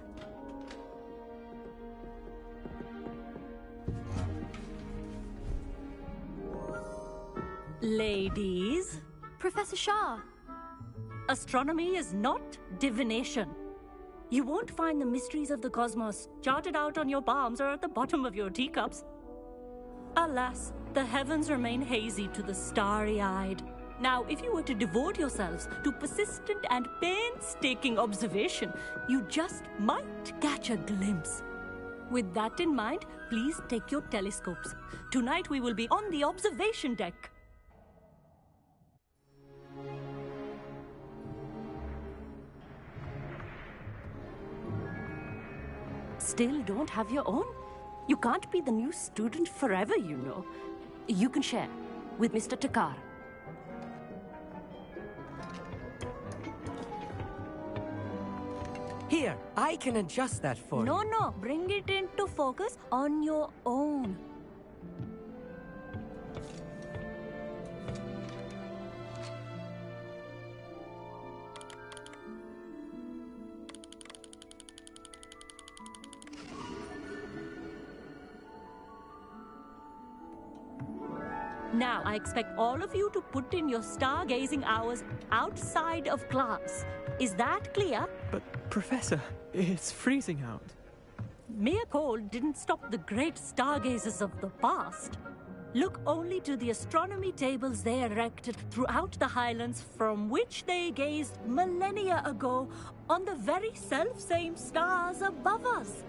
Ladies. Professor Shah. Astronomy is not divination. You won't find the mysteries of the cosmos charted out on your palms or at the bottom of your teacups. Alas, the heavens remain hazy to the starry-eyed. Now, if you were to devote yourselves to persistent and painstaking observation, you just might catch a glimpse. With that in mind, please take your telescopes. Tonight we will be on the observation deck. Still don't have your own? You can't be the new student forever, you know. You can share with Mr. Takar. Here, I can adjust that for you. No, bring it into focus on your own. Now, I expect all of you to put in your stargazing hours outside of class. Is that clear? But, Professor, it's freezing out. Mere cold didn't stop the great stargazers of the past. Look only to the astronomy tables they erected throughout the highlands from which they gazed millennia ago on the very self-same stars above us.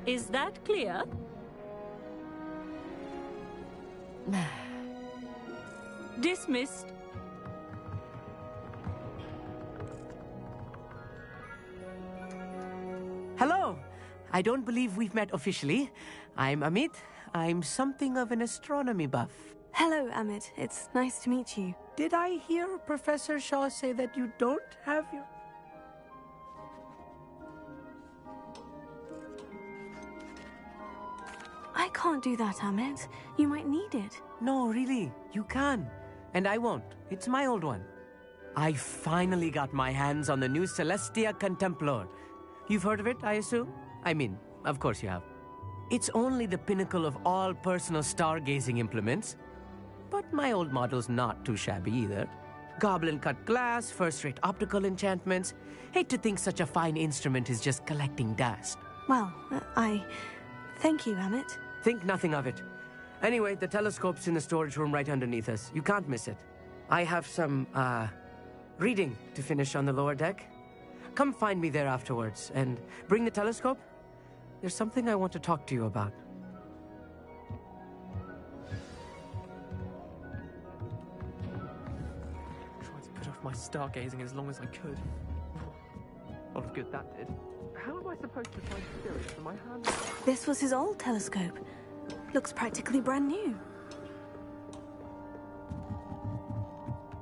Is that clear? Dismissed. Hello. I don't believe we've met officially. I'm Amit. I'm something of an astronomy buff. Hello, Amit. It's nice to meet you. Did I hear Professor Shaw say that you don't have your... I can't do that, Amit. You might need it. No, really. You can. And I won't. It's my old one. I finally got my hands on the new Celestia Contemplor. You've heard of it, I assume? I mean, of course you have. It's only the pinnacle of all personal stargazing implements. But my old model's not too shabby either. Goblin-cut glass, first-rate optical enchantments. Hate to think such a fine instrument is just collecting dust. Well, thank you, Amit. Think nothing of it. Anyway, the telescope's in the storage room right underneath us. You can't miss it. I have some, reading to finish on the lower deck. Come find me there afterwards, and bring the telescope. There's something I want to talk to you about. Tried to put off my stargazing as long as I could. A lot of good that did. How am I supposed to find spirits in my hand? This was his old telescope. Looks practically brand new.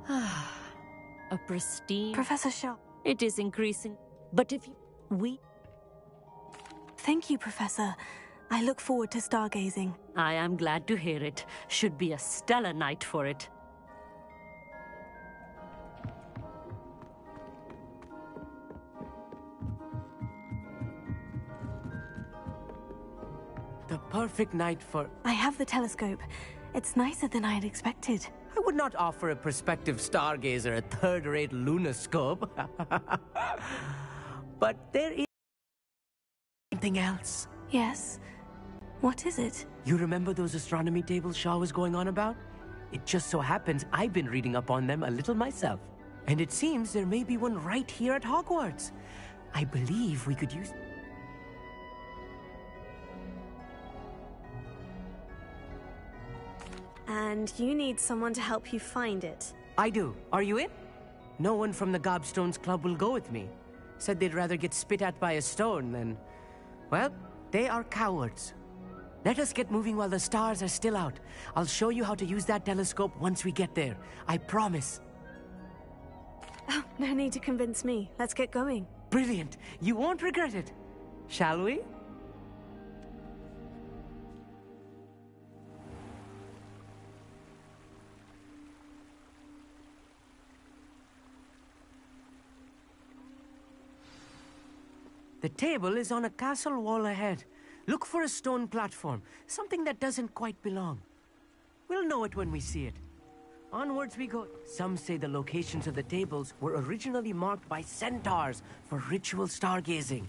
A pristine... Professor Shaw. It is increasing. But if we... Thank you, Professor. I look forward to stargazing. I am glad to hear it. Should be a stellar night for it. The perfect night for... I have the telescope. It's nicer than I had expected. I would not offer a prospective stargazer a third-rate lunoscope. But there is something else. Yes? What is it? You remember those astronomy tables Shaw was going on about? It just so happens I've been reading up on them a little myself. And it seems there may be one right here at Hogwarts. I believe we could use... And you need someone to help you find it. I do. Are you in? No one from the Gobstones Club will go with me. Said they'd rather get spit at by a stone than... Well, they are cowards. Let us get moving while the stars are still out. I'll show you how to use that telescope once we get there. I promise. Oh, no need to convince me. Let's get going. Brilliant. You won't regret it. Shall we? The table is on a castle wall ahead. Look for a stone platform, something that doesn't quite belong. We'll know it when we see it. Onwards we go. Some say the locations of the tables were originally marked by centaurs for ritual stargazing.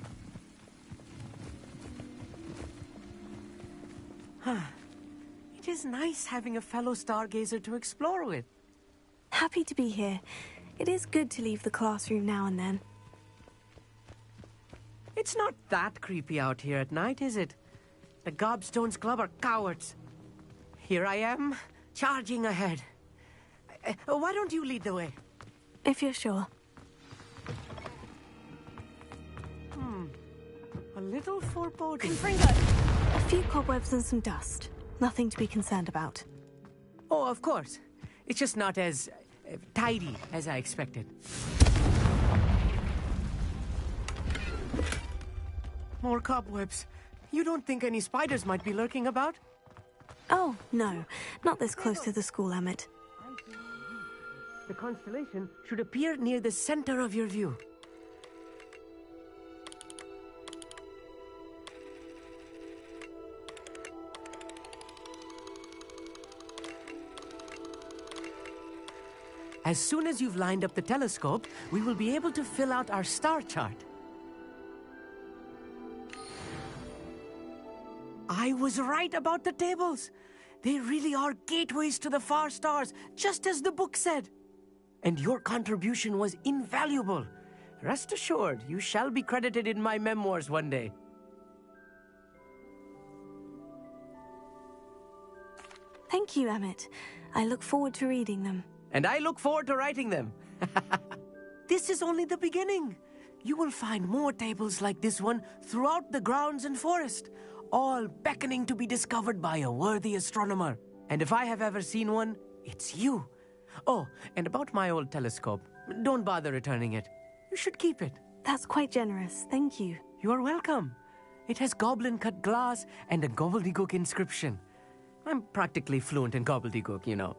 It is nice having a fellow stargazer to explore with. Happy to be here. It is good to leave the classroom now and then. It's not that creepy out here at night, is it? The Gobstones Club are cowards. Here I am, charging ahead. Why don't you lead the way? If you're sure. A little foreboding. A few cobwebs and some dust. Nothing to be concerned about. Oh, of course. It's just not as tidy as I expected. More cobwebs. You don't think any spiders might be lurking about? Oh, no. Not this close to the school, Emmett. The constellation should appear near the center of your view. As soon as you've lined up the telescope, we will be able to fill out our star chart. I was right about the tables. They really are gateways to the far stars, just as the book said. And your contribution was invaluable. Rest assured, you shall be credited in my memoirs one day. Thank you, Emmett. I look forward to reading them. And I look forward to writing them. This is only the beginning. You will find more tables like this one throughout the grounds and forest, all beckoning to be discovered by a worthy astronomer. And if I have ever seen one, it's you. Oh, and about my old telescope, don't bother returning it. You should keep it. That's quite generous. Thank you. You are welcome. It has goblin-cut glass and a gobbledygook inscription. I'm practically fluent in gobbledygook, you know.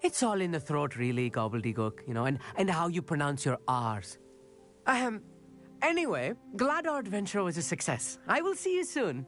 It's all in the throat, really, gobbledygook, you know, and how you pronounce your R's. Anyway, glad our adventure was a success. I will see you soon.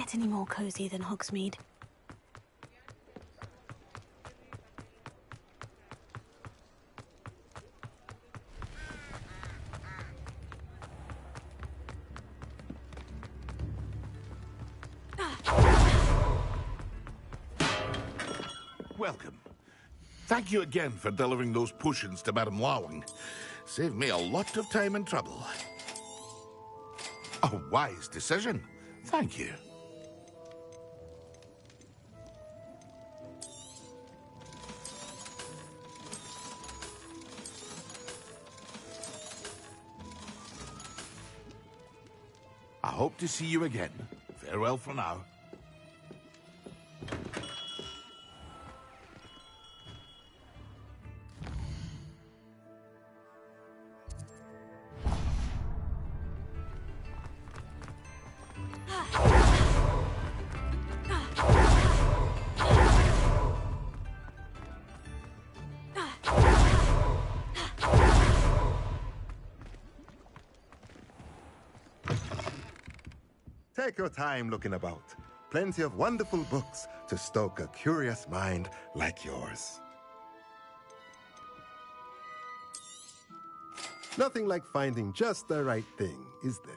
get any more cozy than Hogsmeade. Welcome. Thank you again for delivering those potions to Madame Lawing. Saved me a lot of time and trouble. A wise decision. Thank you. I hope to see you again. Farewell for now. Take your time looking about. Plenty of wonderful books to stoke a curious mind like yours. Nothing like finding just the right thing, is there?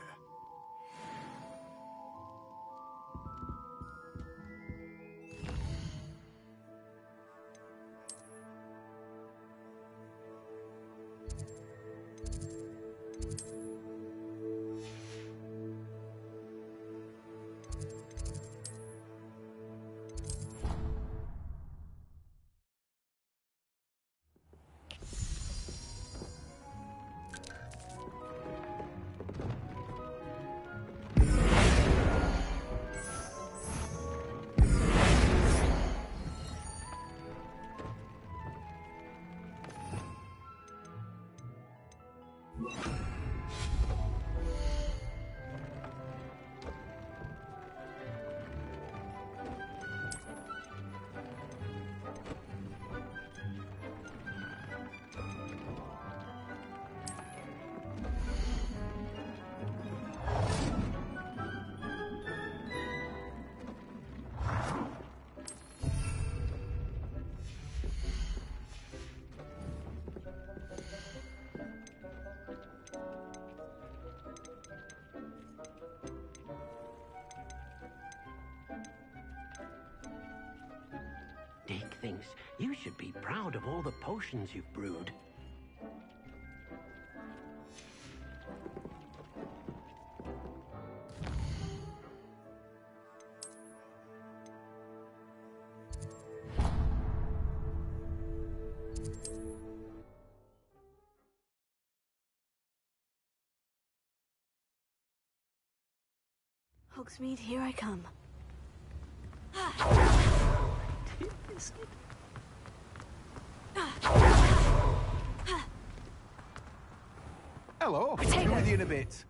Deke thinks you should be proud of all the potions you've brewed. Hogsmeade, here I come. Hello. Be with you in a bit.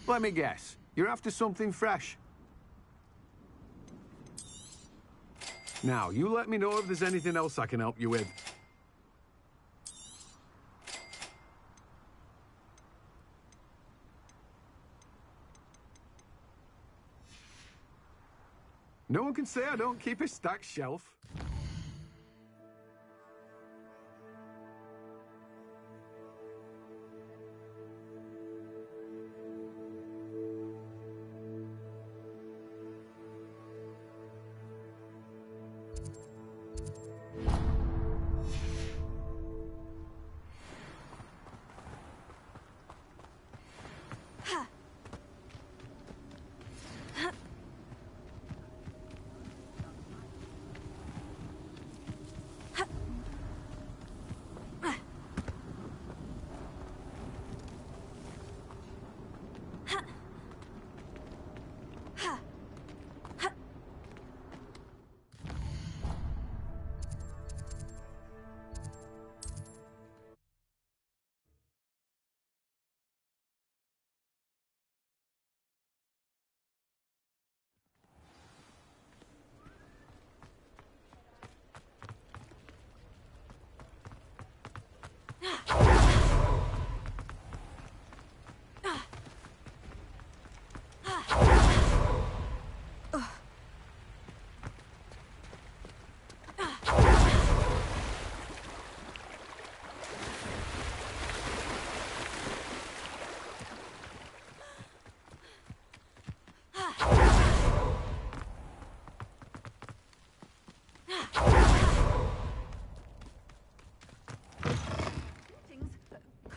Let me guess. You're after something fresh. Now, you let me know if there's anything else I can help you with. No one can say I don't keep a stacked shelf.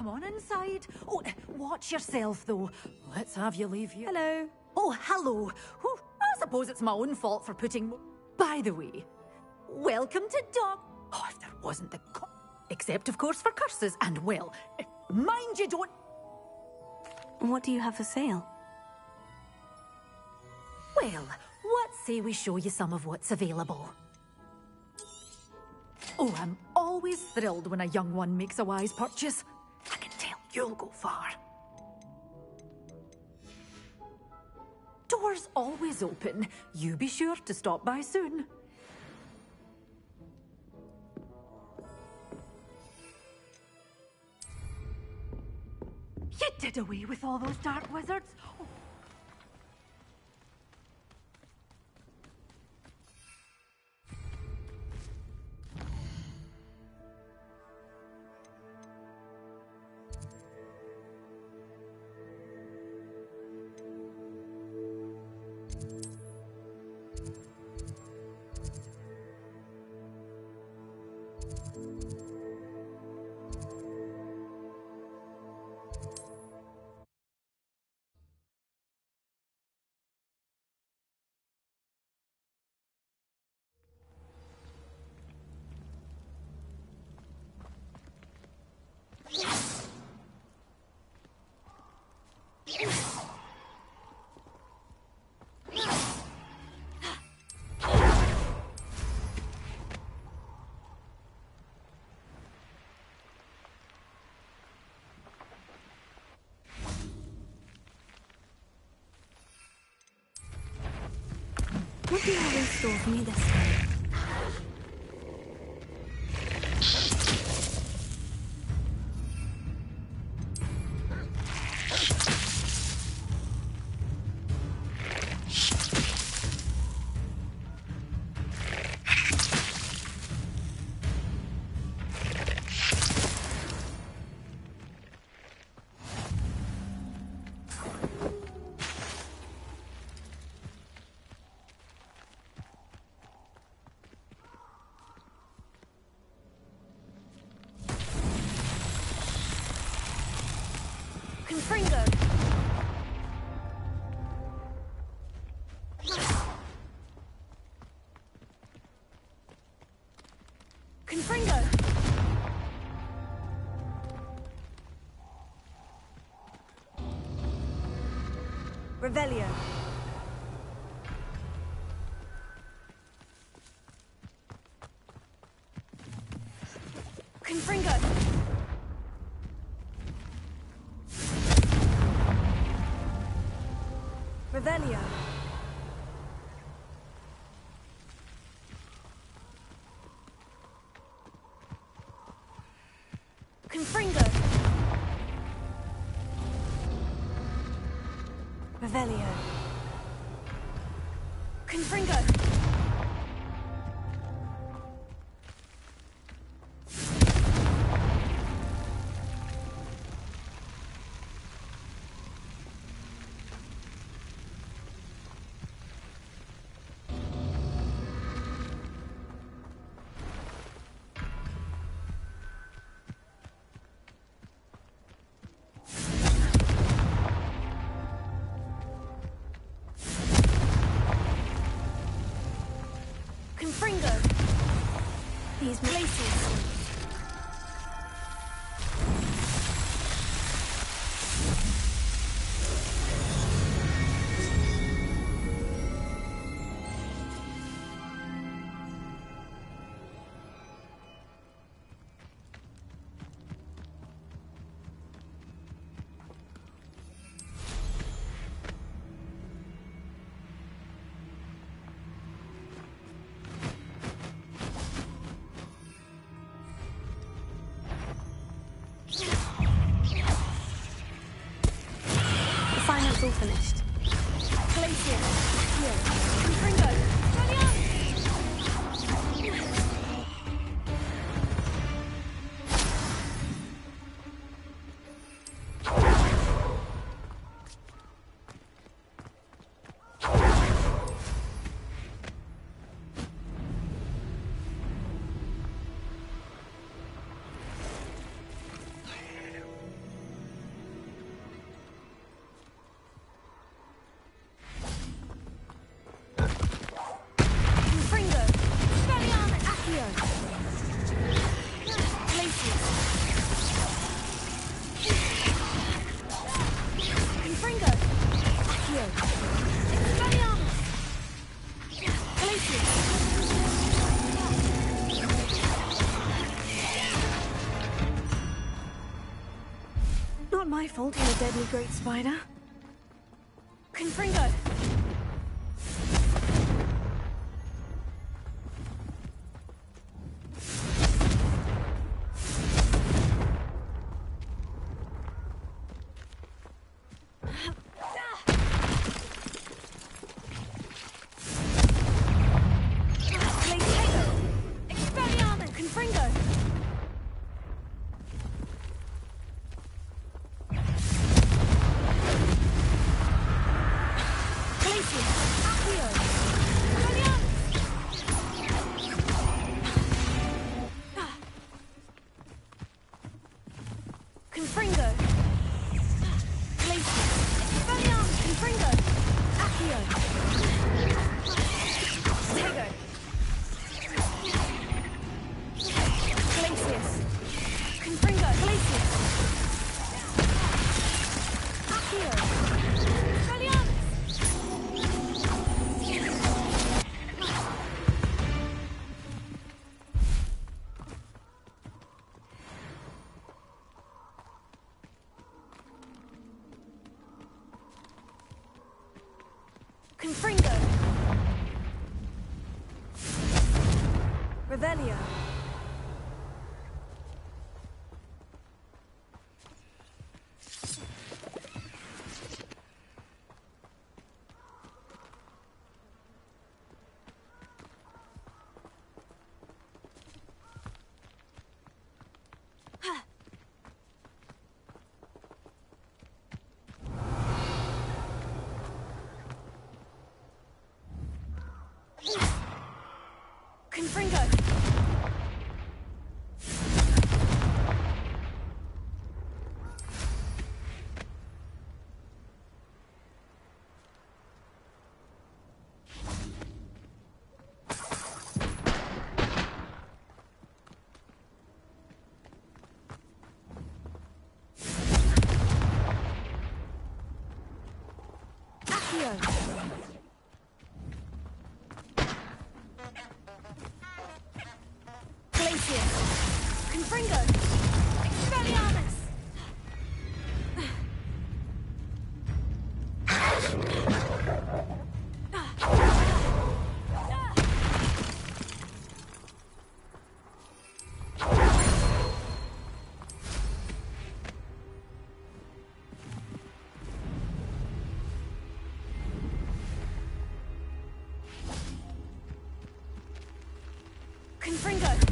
come on inside. Oh, watch yourself, though. Let's have you leave here. Hello. Oh, hello. Whew, I suppose it's my own fault for putting... By the way, welcome to Dog... Oh, if there wasn't the... Except, of course, for curses. And, well, mind you don't... What do you have for sale? Well, what say we show you some of what's available? Oh, I'm always thrilled when a young one makes a wise purchase. I can tell you'll go far. Doors always open. You be sure to stop by soon. You did away with all those dark wizards. Oh. What do you have in store for me this time? Confringo! Confringo! Revelio. Confringo! Revelio. Confringo. Revelio. Confringo. Confringo. These places. All finished. Glacier. Here. Confringo. my fault you're a deadly great spider. Confringo! Confringo! Revelio! Confringo! Confringo! Expelliarmus! Confringo!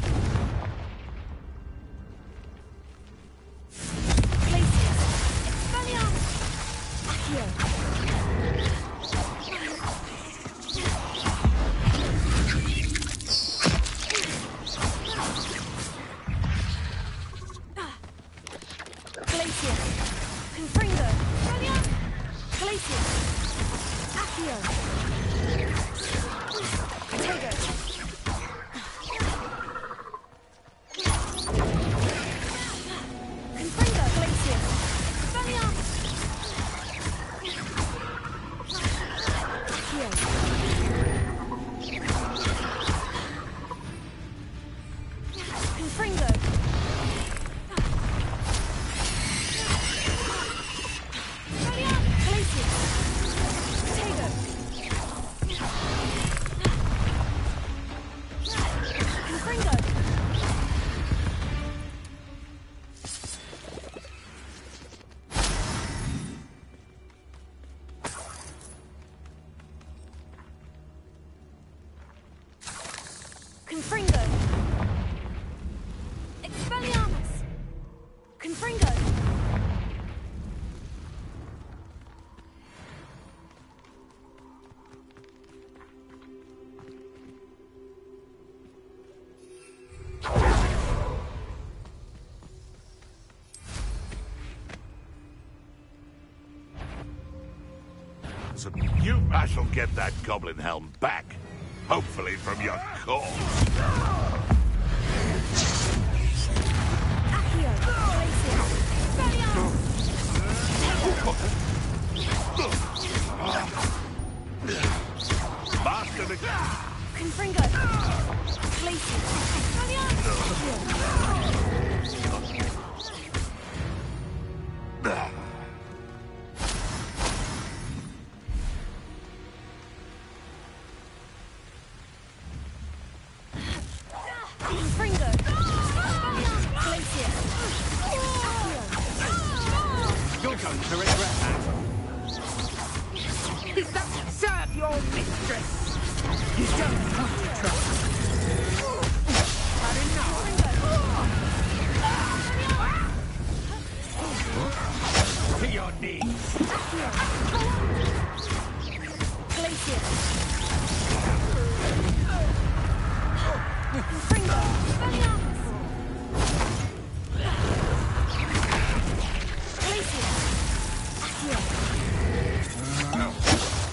Confringo! Expelliarmus! Confringo! So I shall get that goblin helm back. Hopefully from your corpse. Master the... Confringo! Glacier! going to regret that. Is that serve your mistress? You don't have to try. Had enough. To your knees. Glacier.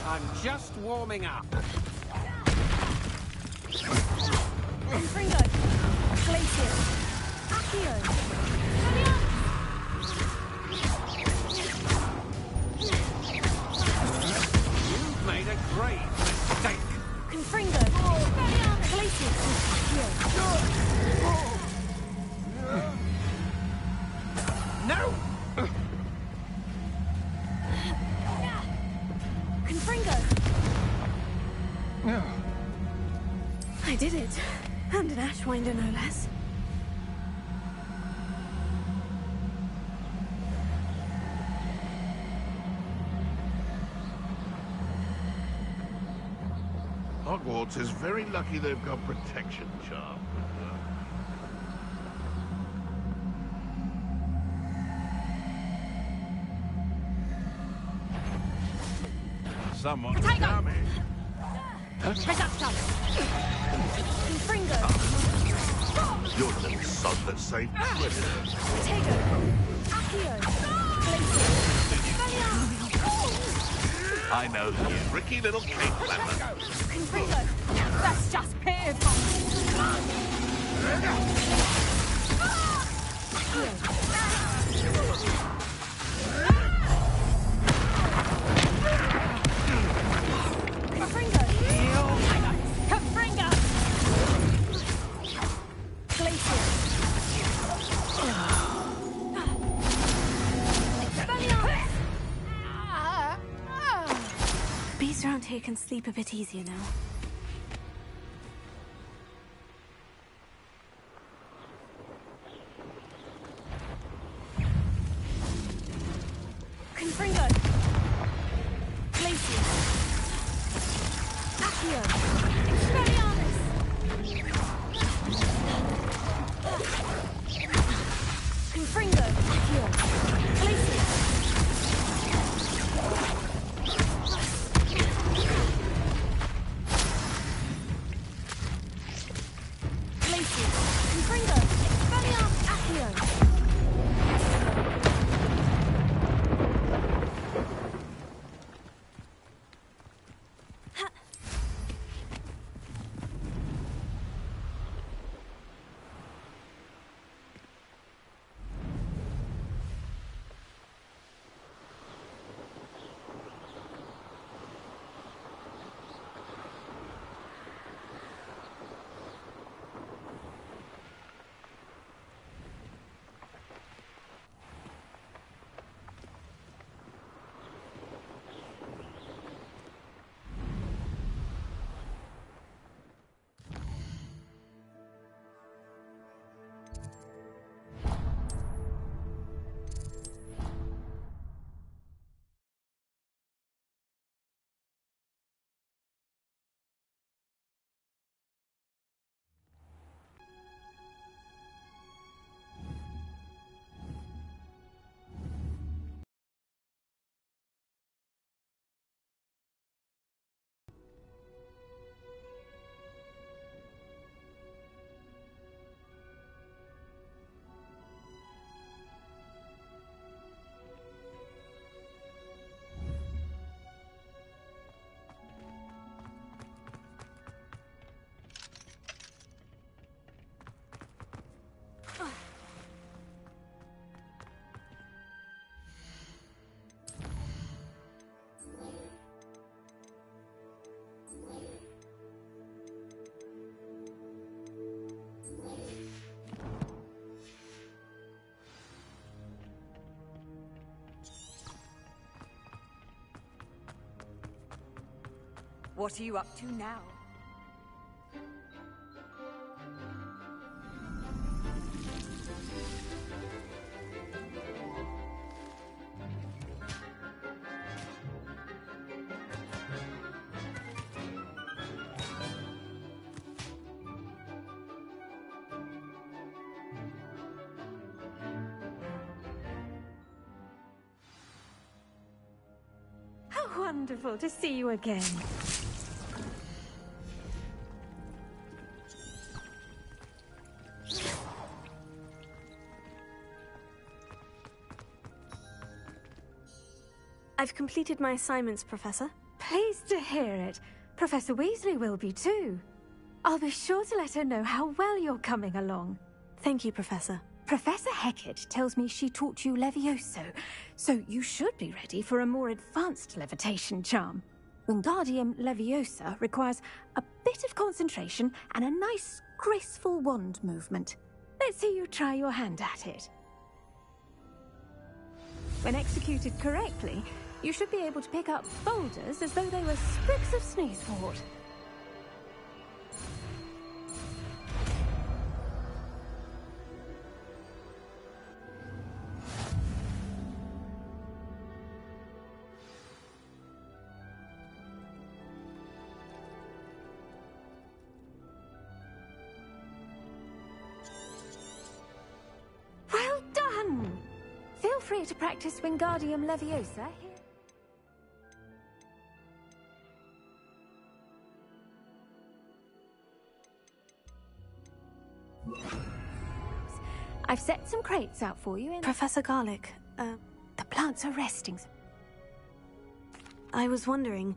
I'm just warming up. Confringo. Glacier. Accio. You've made a great mistake. Confringo. Glacier. No! Confringo. I did it. And an Ashwinder, no less. Hogwarts is very lucky they've got protection charm. Someone's coming. Confringo. You're the little sod that saved Twitter. Tego. Accio. I know you, Ricky little cake flapper. Confringo. That's just pitiful. Confringo. Confringo. Glacier. Bees around here can sleep a bit easier now. Confringo. Glacier. Accio. Expelliarmus. Confringo. Accio. Glacier. Glacier. Confringo. Expelliarmus. Accio. What are you up to now? wonderful to see you again. I've completed my assignments, Professor. Pleased to hear it. Professor Weasley will be too. I'll be sure to let her know how well you're coming along. Thank you, Professor. Professor Hecat tells me she taught you Levioso, so you should be ready for a more advanced levitation charm. Wingardium Leviosa requires a bit of concentration and a nice, graceful wand movement. Let's see you try your hand at it. When executed correctly, you should be able to pick up boulders as though they were sprigs of sneezewort. Well done! Feel free to practice Wingardium Leviosa here. I've set some crates out for you in... Professor Garlick, The plants are resting. I was wondering,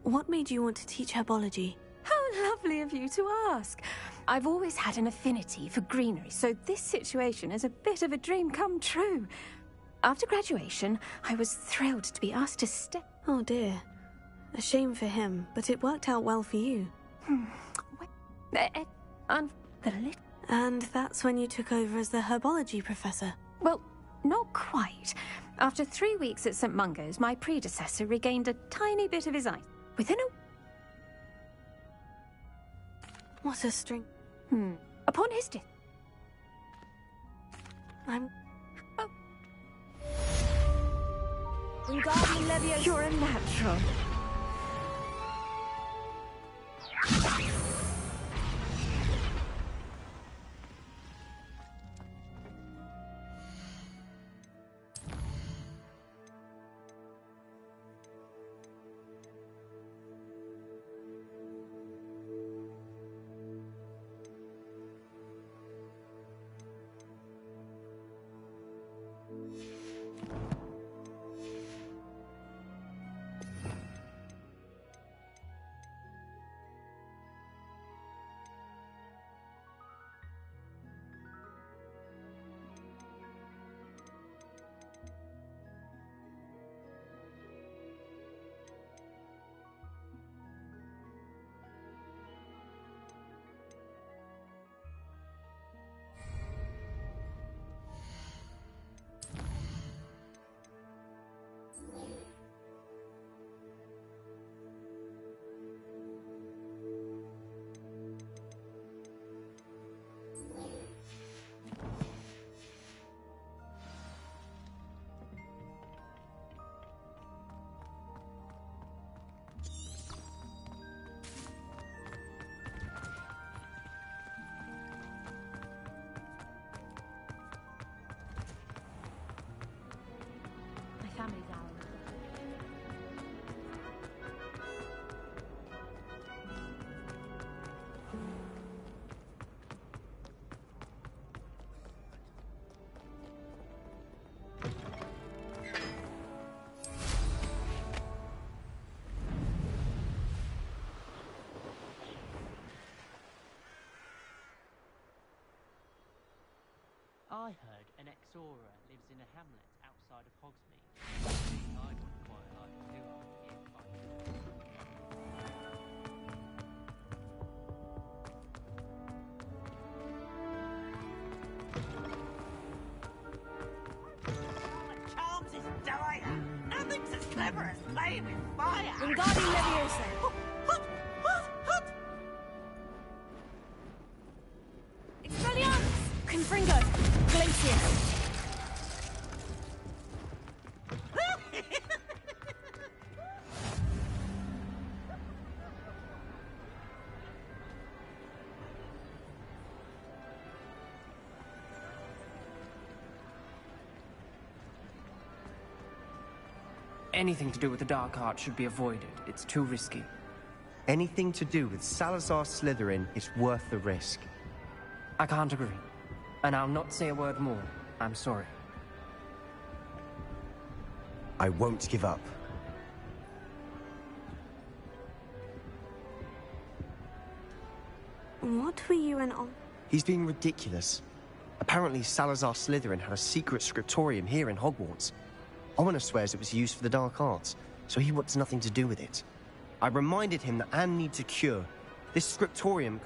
what made you want to teach herbology? How lovely of you to ask. I've always had an affinity for greenery, so this situation is a bit of a dream come true. After graduation, I was thrilled to be asked to step... Oh dear. A shame for him, but it worked out well for you. And that's when you took over as the herbology professor? Well, not quite. After 3 weeks at St. Mungo's, my predecessor regained a tiny bit of his eye. Within a... What a string. Upon his death... Wingardium Leviosa. You're a natural. Family's out. I heard an Exora lives in a hamlet outside of Hogsmeade. I wouldn't quite like to do if I The charms is dire. Nothing's as clever as playing with fire. Wingardium Leviosa. Expelliarmus! Confringo! Glacier! Anything to do with the dark art should be avoided. It's too risky. Anything to do with Salazar Slytherin is worth the risk. I can't agree. And I'll not say a word more. I'm sorry. I won't give up. What were you and He's being ridiculous. Apparently Salazar Slytherin had a secret scriptorium here in Hogwarts. Ominous swears it was used for the dark arts, so he wants nothing to do with it. I reminded him that Anne needs a cure. This scriptorium...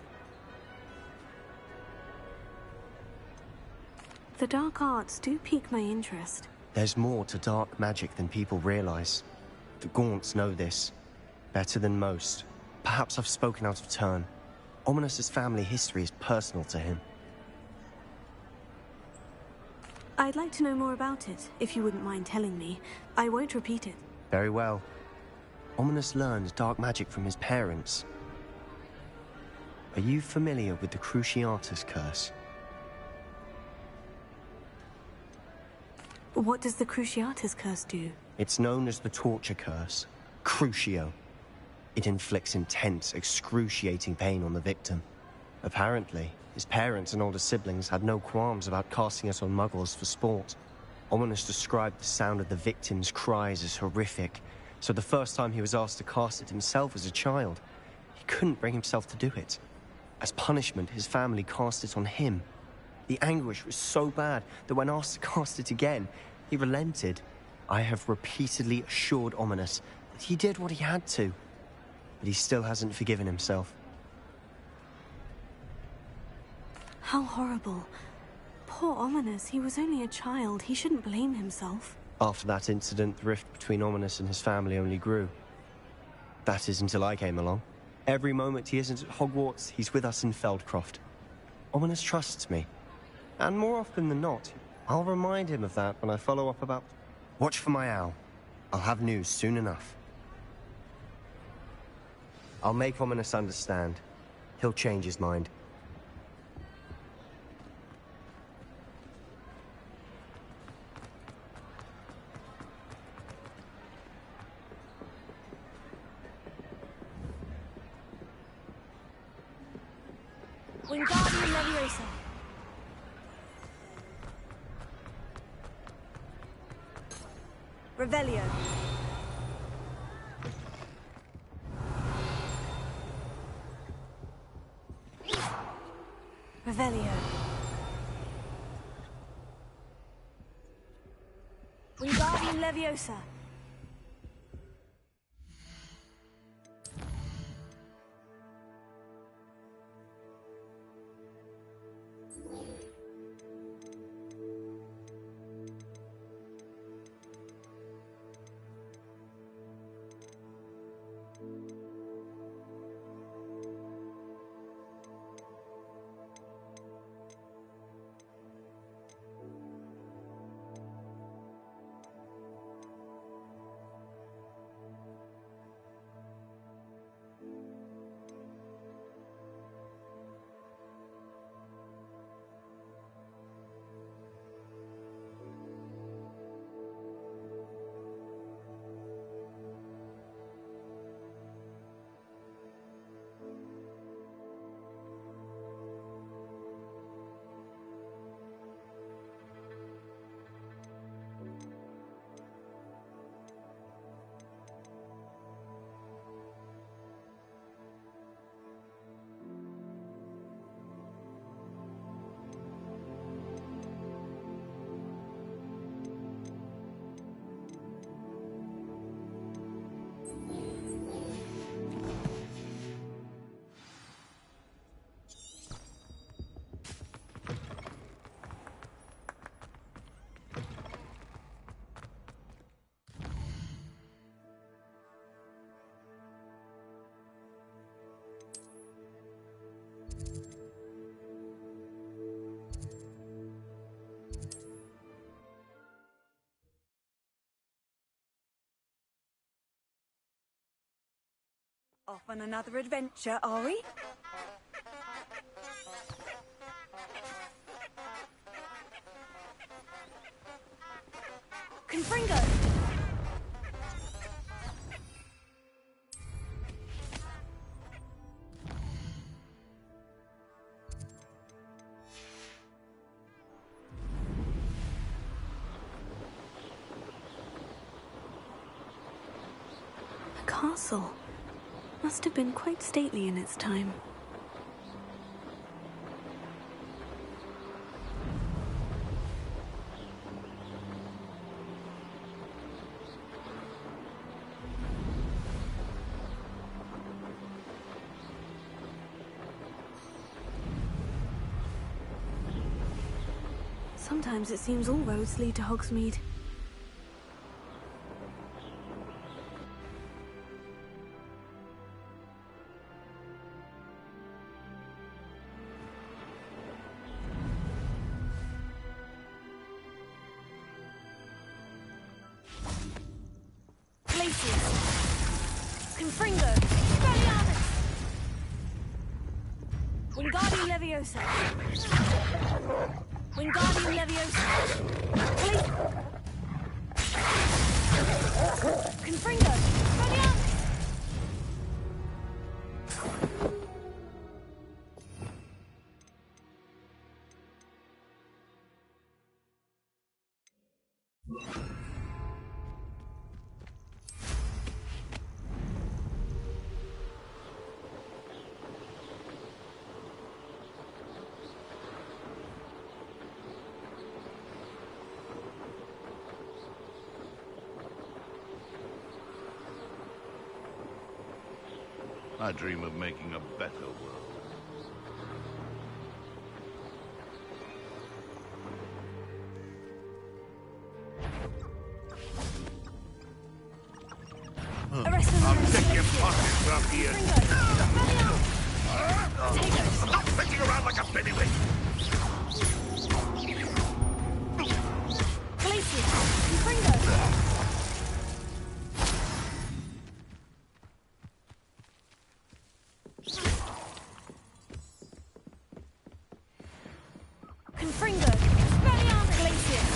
The dark arts do pique my interest. There's more to dark magic than people realize. The Gaunts know this. Better than most. Perhaps I've spoken out of turn. Ominous's family history is personal to him. I'd like to know more about it, if you wouldn't mind telling me. I won't repeat it. Very well. Ominous learned dark magic from his parents. Are you familiar with the Cruciatus Curse? What does the Cruciatus Curse do? It's known as the Torture Curse. Crucio. It inflicts intense, excruciating pain on the victim. Apparently, his parents and older siblings had no qualms about casting it on muggles for sport. Ominous described the sound of the victim's cries as horrific, so the first time he was asked to cast it himself as a child, he couldn't bring himself to do it. As punishment, his family cast it on him. The anguish was so bad that when asked to cast it again, he relented. I have repeatedly assured Ominous that he did what he had to, but he still hasn't forgiven himself. How horrible. Poor Ominous, he was only a child. He shouldn't blame himself. After that incident, the rift between Ominous and his family only grew. That is until I came along. Every moment he isn't at Hogwarts, he's with us in Feldcroft. Ominous trusts me. And more often than not, I'll remind him of that when I follow up about... Watch for my owl. I'll have news soon enough. I'll make Ominous understand. He'll change his mind. Wingardium Leviosa. Revelio. Revelio. Wingardium Leviosa. Off on another adventure, are we? Confringo! castle. Must have been quite stately in its time. Sometimes it seems all roads lead to Hogsmeade. Confringo! Expelliarmus! Wingardium Leviosa! Wingardium Leviosa! Confringo! Expelliarmus! I dream of making a better world. I'll take your pockets up here. Stop thinking around like a pennyweight. Confringo! Expelliarmus! Glacius!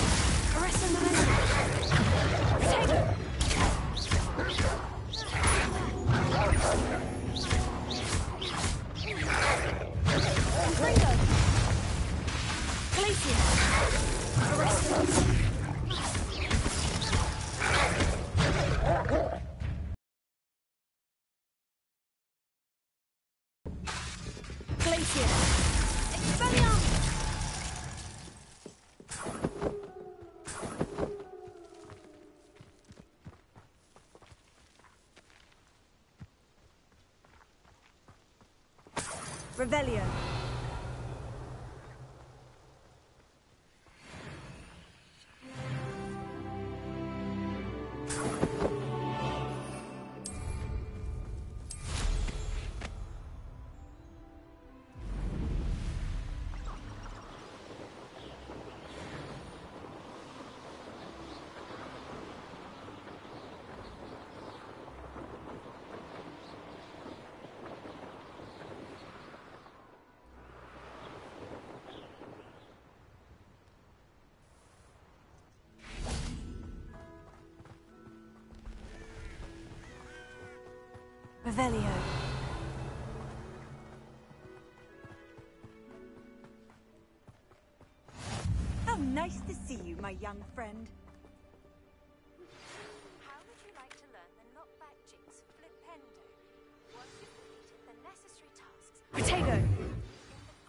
Arrest and Potato! Confringo! Glacius! Arrest and Glacius! Expelliarmus! Revelio. Revelio. How nice to see you, my young friend. How would you like to learn the knockback jinx flipendo? Once you've completed the necessary tasks... Potato!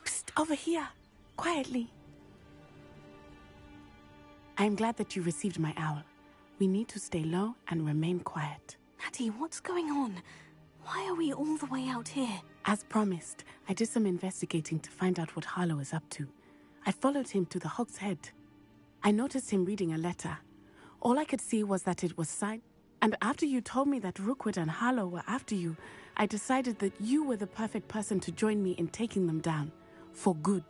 Psst, over here. Quietly. I'm glad that you received my owl. We need to stay low and remain quiet. Natty, what's going on? Why are we all the way out here? As promised, I did some investigating to find out what Harlow is up to. I followed him to the Hog's Head. I noticed him reading a letter. All I could see was that it was signed, and after you told me that Rookwood and Harlow were after you, I decided that you were the perfect person to join me in taking them down. For good.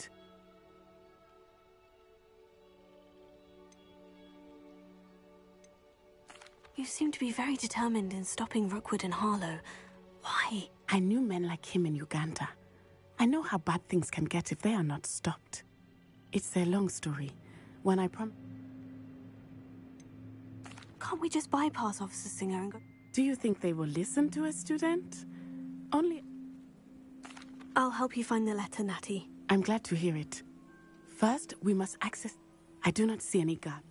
You seem to be very determined in stopping Rookwood and Harlow. Why? I knew men like him in Uganda. I know how bad things can get if they are not stopped. It's a long story. When I Can't we just bypass Officer Singer and go... Do you think they will listen to a student? Only... I'll help you find the letter, Natty. I'm glad to hear it. First, we must access... I do not see any guard.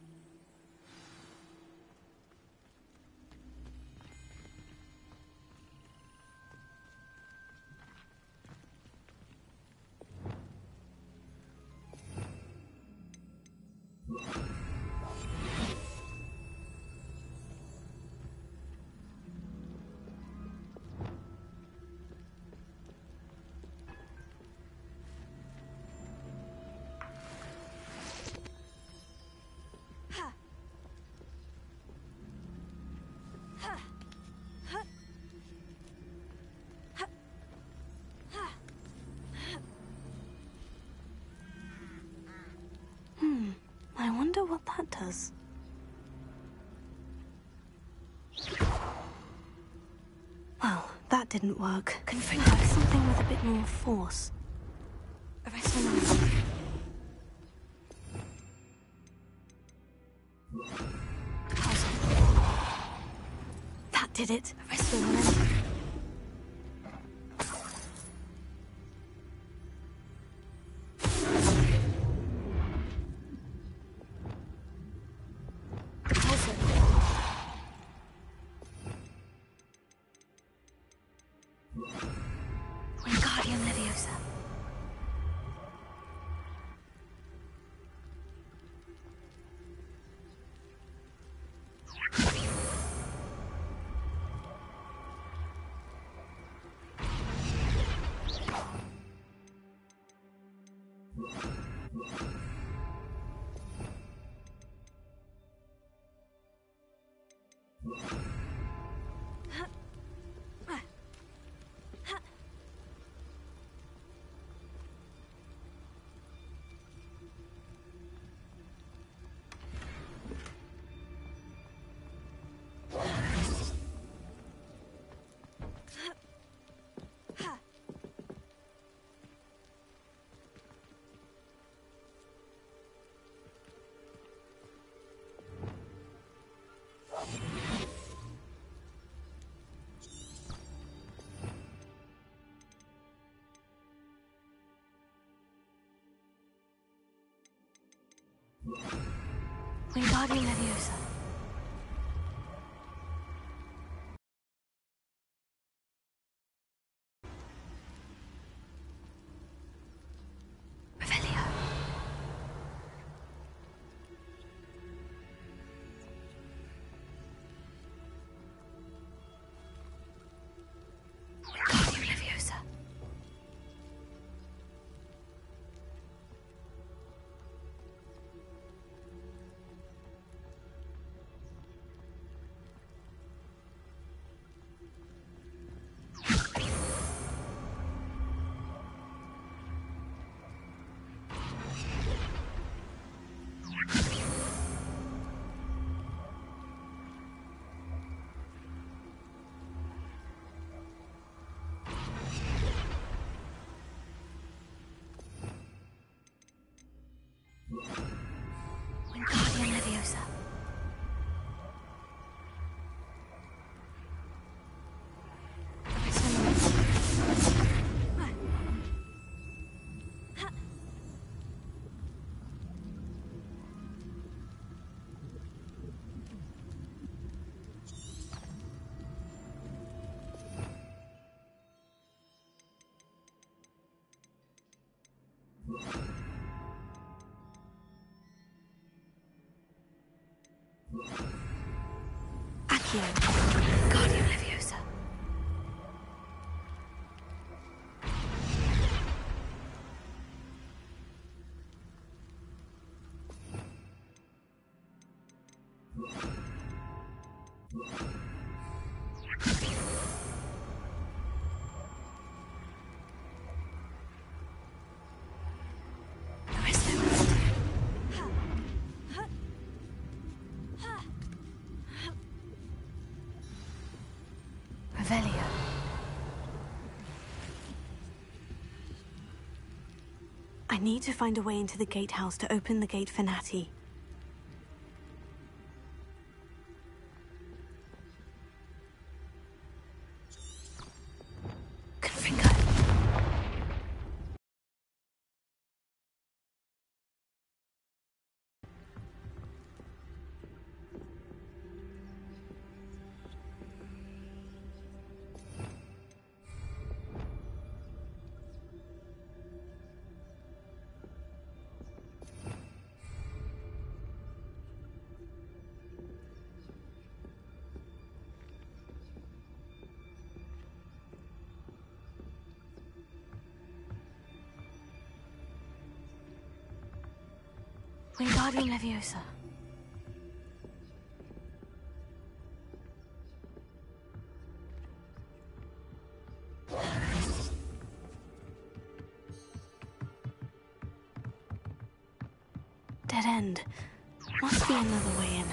wonder what that does. Well, that didn't work. Configure something with a bit more force. Arrest him. That did it. Arrest him. Wingardium Leviosa. Wingardium Leviosa. Revelio. Wingardium Leviosa. Wingardium Leviosa. Accio. Wingardium Leviosa. Revelio. I need to find a way into the gatehouse to open the gate for Natty. Wingardium Leviosa. Dead end. Must be another way in.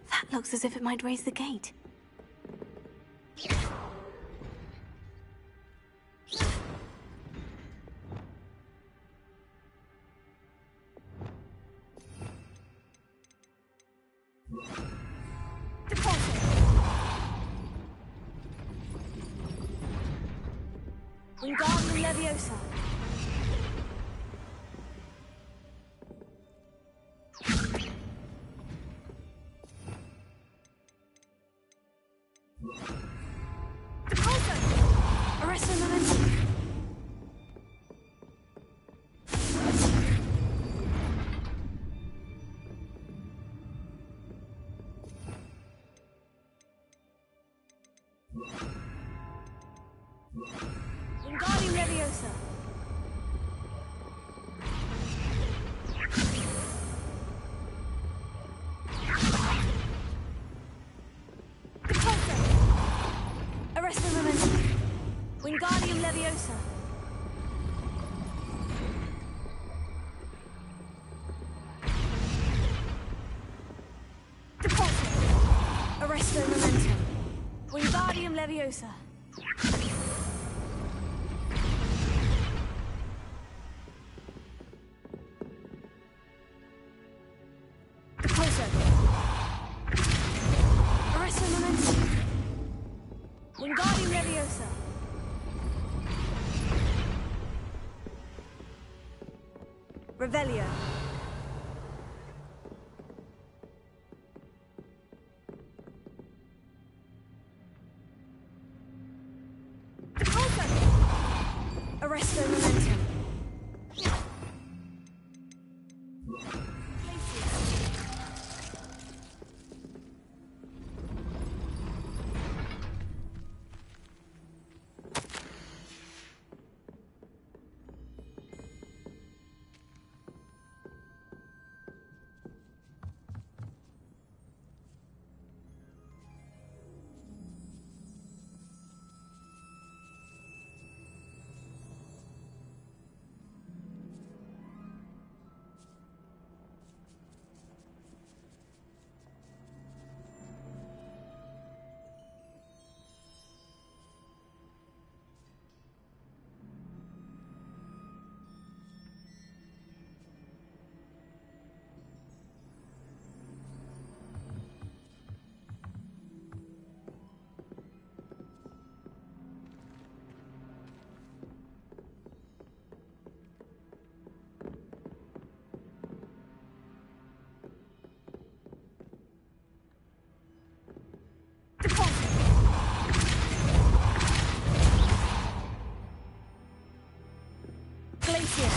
That looks as if it might raise the gate. Wingardium Leviosa. Arresto Momentum. Wingardium Leviosa. Arresto Momentum. Wingardium Leviosa. Arresto Momentum. Wingardium Leviosa. Arresto Momentum. Wingardium Leviosa. Revelio. Arresto Momentum. Glacier.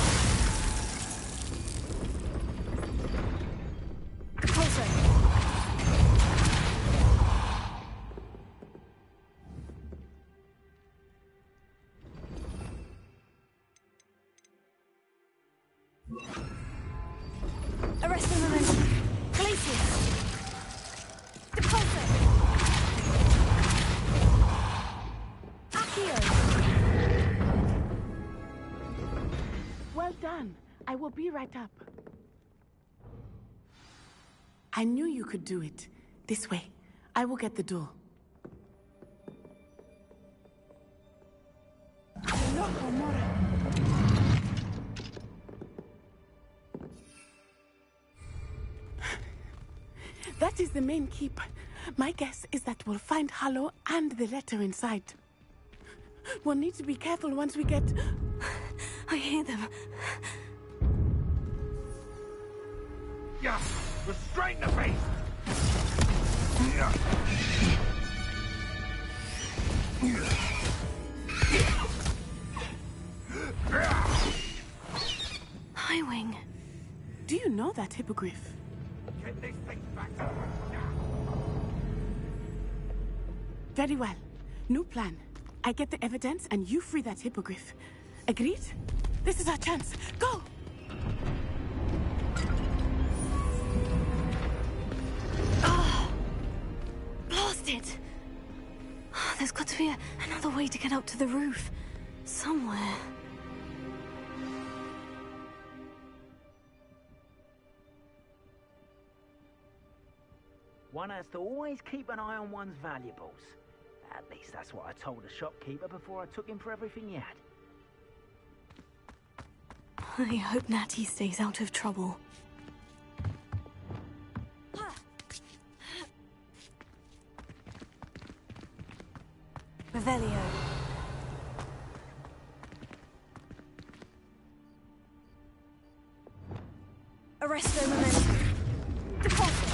Repulsor. Arrest the momentum. Glacier. Repulsor. Accio. Well done. I will be right up. I knew you could do it. This way. I will get the door. Loco, Mora. That is the main keep. My guess is that we'll find Hollow and the letter inside. We'll need to be careful once we get... I hear them. Yeah, restrain the beast! Highwing. Do you know that hippogriff? Get this thing back. Very well. New plan. I get the evidence and you free that hippogriff. Agreed? This is our chance. Go! Ah! Blasted! There's got to be another way to get up to the roof. Somewhere. One has to always keep an eye on one's valuables. At least that's what I told the shopkeeper before I took him for everything he had. I hope Natty stays out of trouble. Revelio. Arresto momentum. Deposit.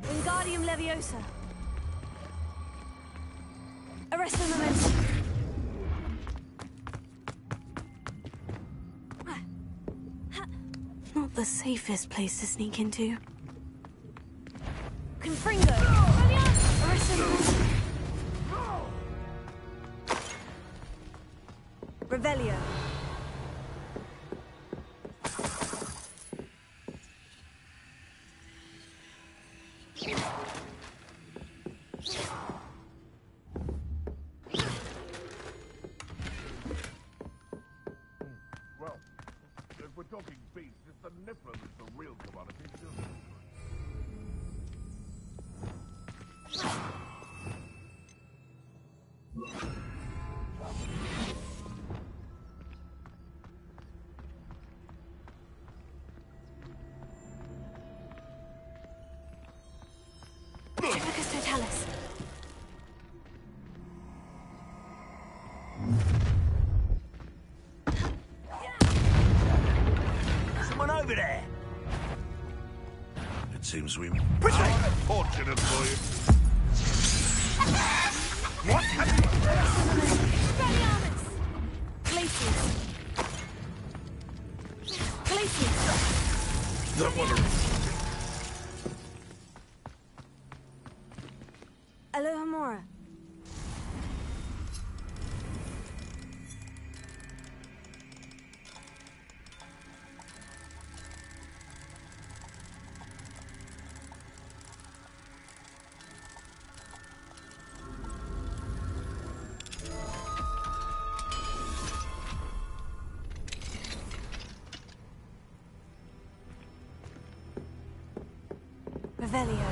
Wingardium Leviosa. Arresto momentum. Not the safest place to sneak into. Confringo. Arresto momentum. Revelio. Well, if we're talking beasts, it's the niffler that's the real commodity. Typicus totalis. Someone over there! It seems we... Unfortunate for you. What happened? Glaciers. Glaciers. That one... Alohomora. Revelio.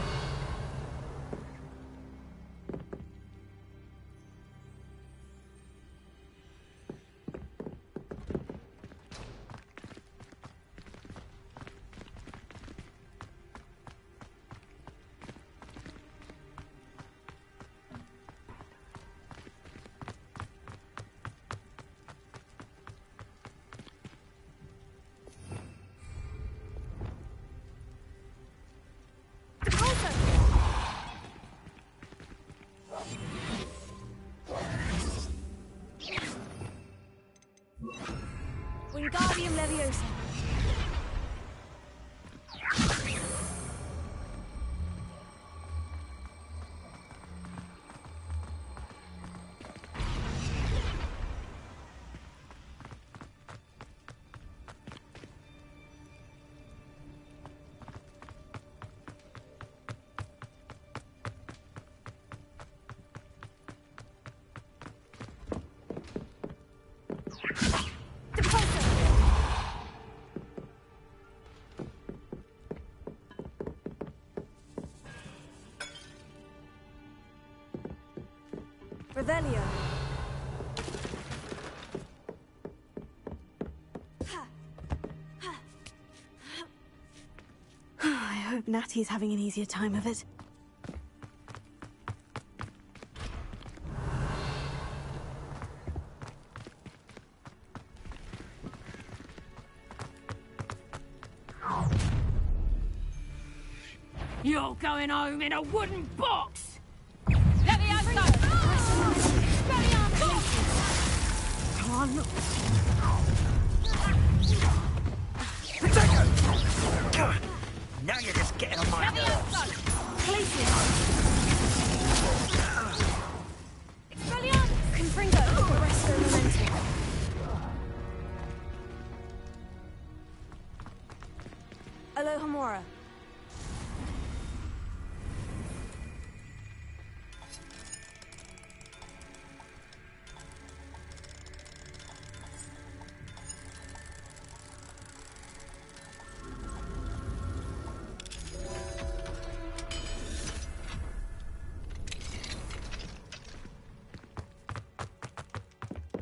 Leviosa. Revelio. I hope Natty's having an easier time of it. You're going home in a wooden box! Come on. Now you're just getting on my nerves. Confringo. Resto momentum. Alohomora.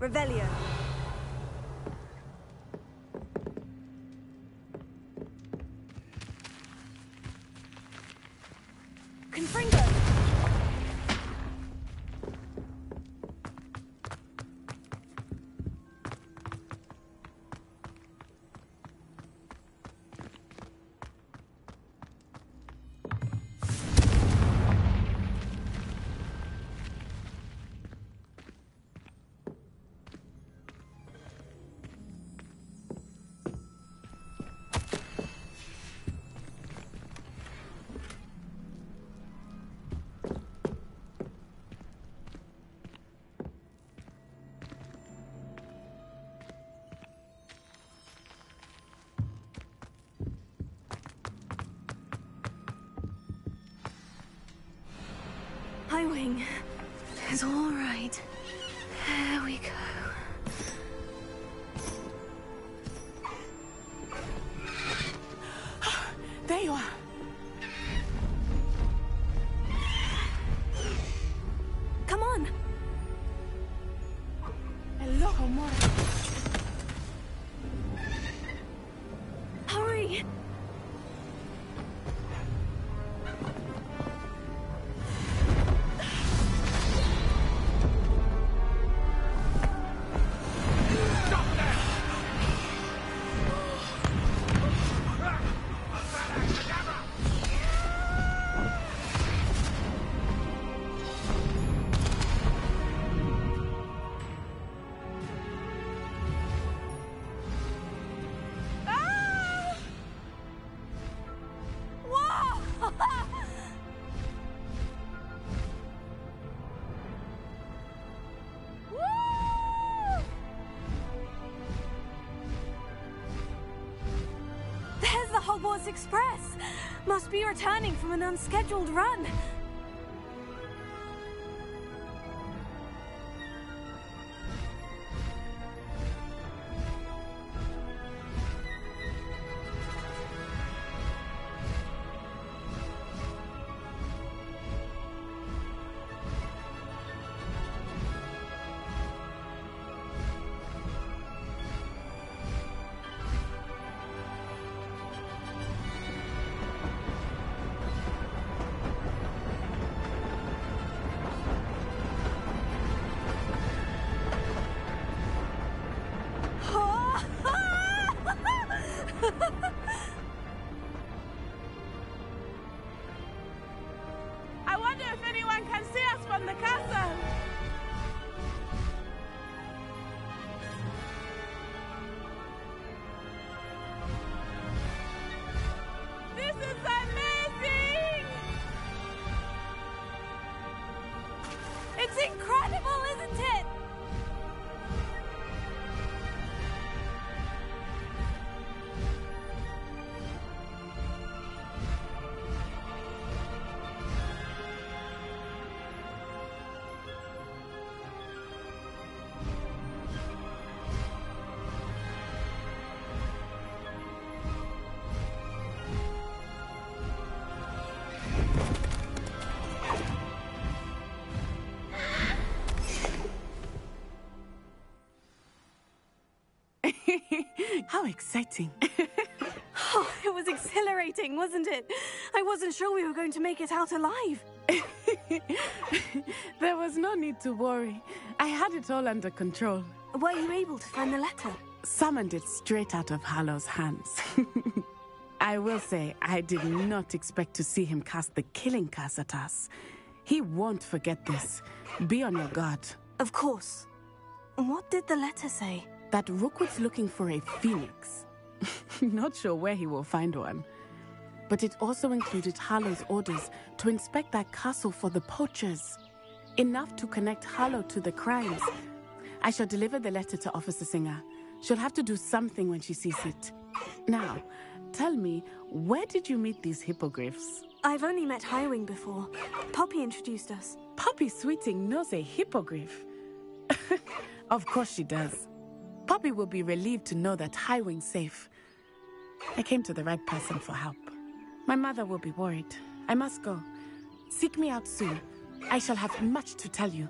Revelio. Confringo. Hi, Wing. It's all right. There we go. There you are. Come on. Hello, Homura. Hurry. There's the Hogwarts Express! Must be returning from an unscheduled run. I wonder if anyone can see us from the castle. How exciting. Oh, it was exhilarating, wasn't it? I wasn't sure we were going to make it out alive. There was no need to worry. I had it all under control. Were you able to find the letter? Summoned it straight out of Harlow's hands. I will say, I did not expect to see him cast the killing curse at us. He won't forget this. Be on your guard. Of course. What did the letter say? That Rookwood's looking for a phoenix. Not sure where he will find one. But it also included Harlow's orders to inspect that castle for the poachers. Enough to connect Harlow to the crimes. I shall deliver the letter to Officer Singer. She'll have to do something when she sees it. Now, tell me, where did you meet these hippogriffs? I've only met Highwing before. Poppy introduced us. Poppy Sweeting knows a hippogriff. Of course she does. Poppy will be relieved to know that Highwing's safe. I came to the right person for help. My mother will be worried. I must go. Seek me out soon. I shall have much to tell you.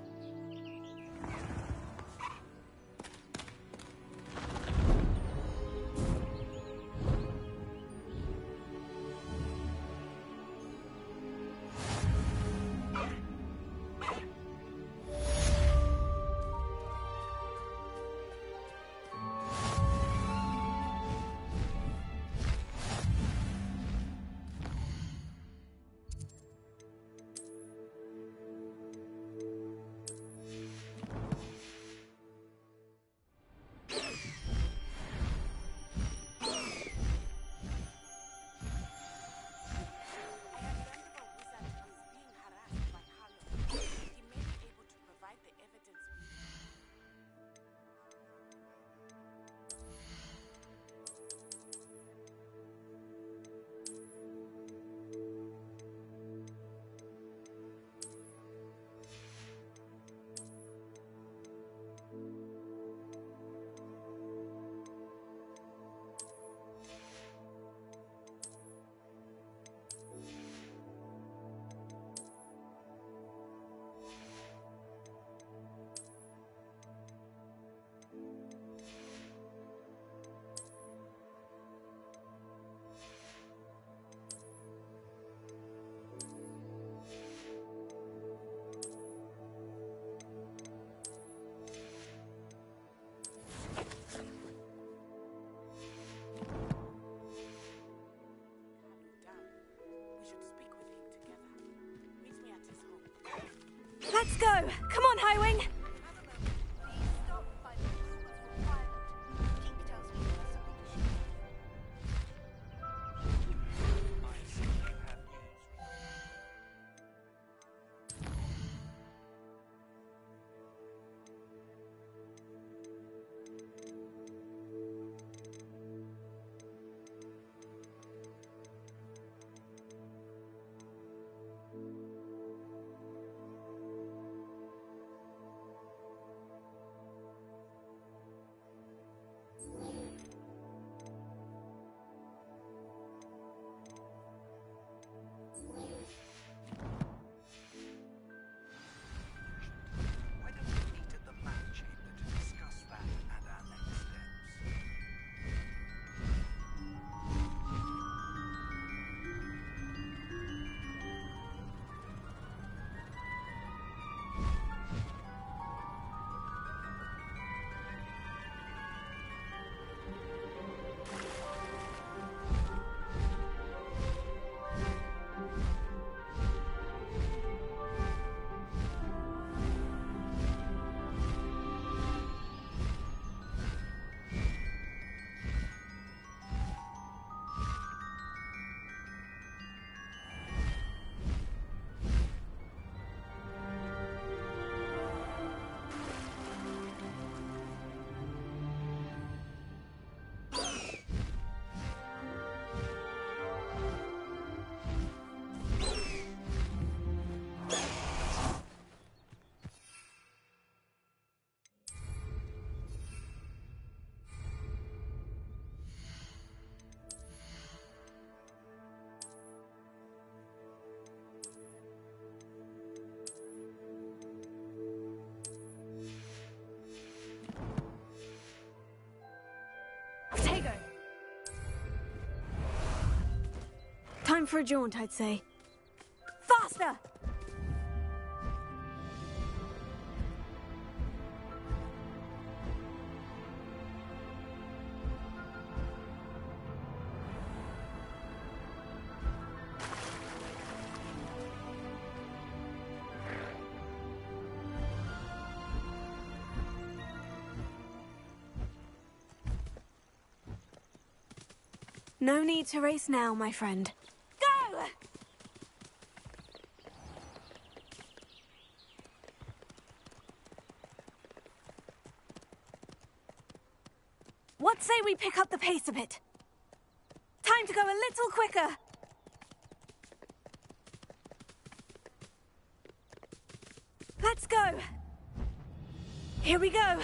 Let's go! Come on, Highwing! Time for a jaunt, I'd say. Faster! No need to race now, my friend. Go! What say we pick up the pace a bit? Time to go a little quicker. Let's go. Here we go.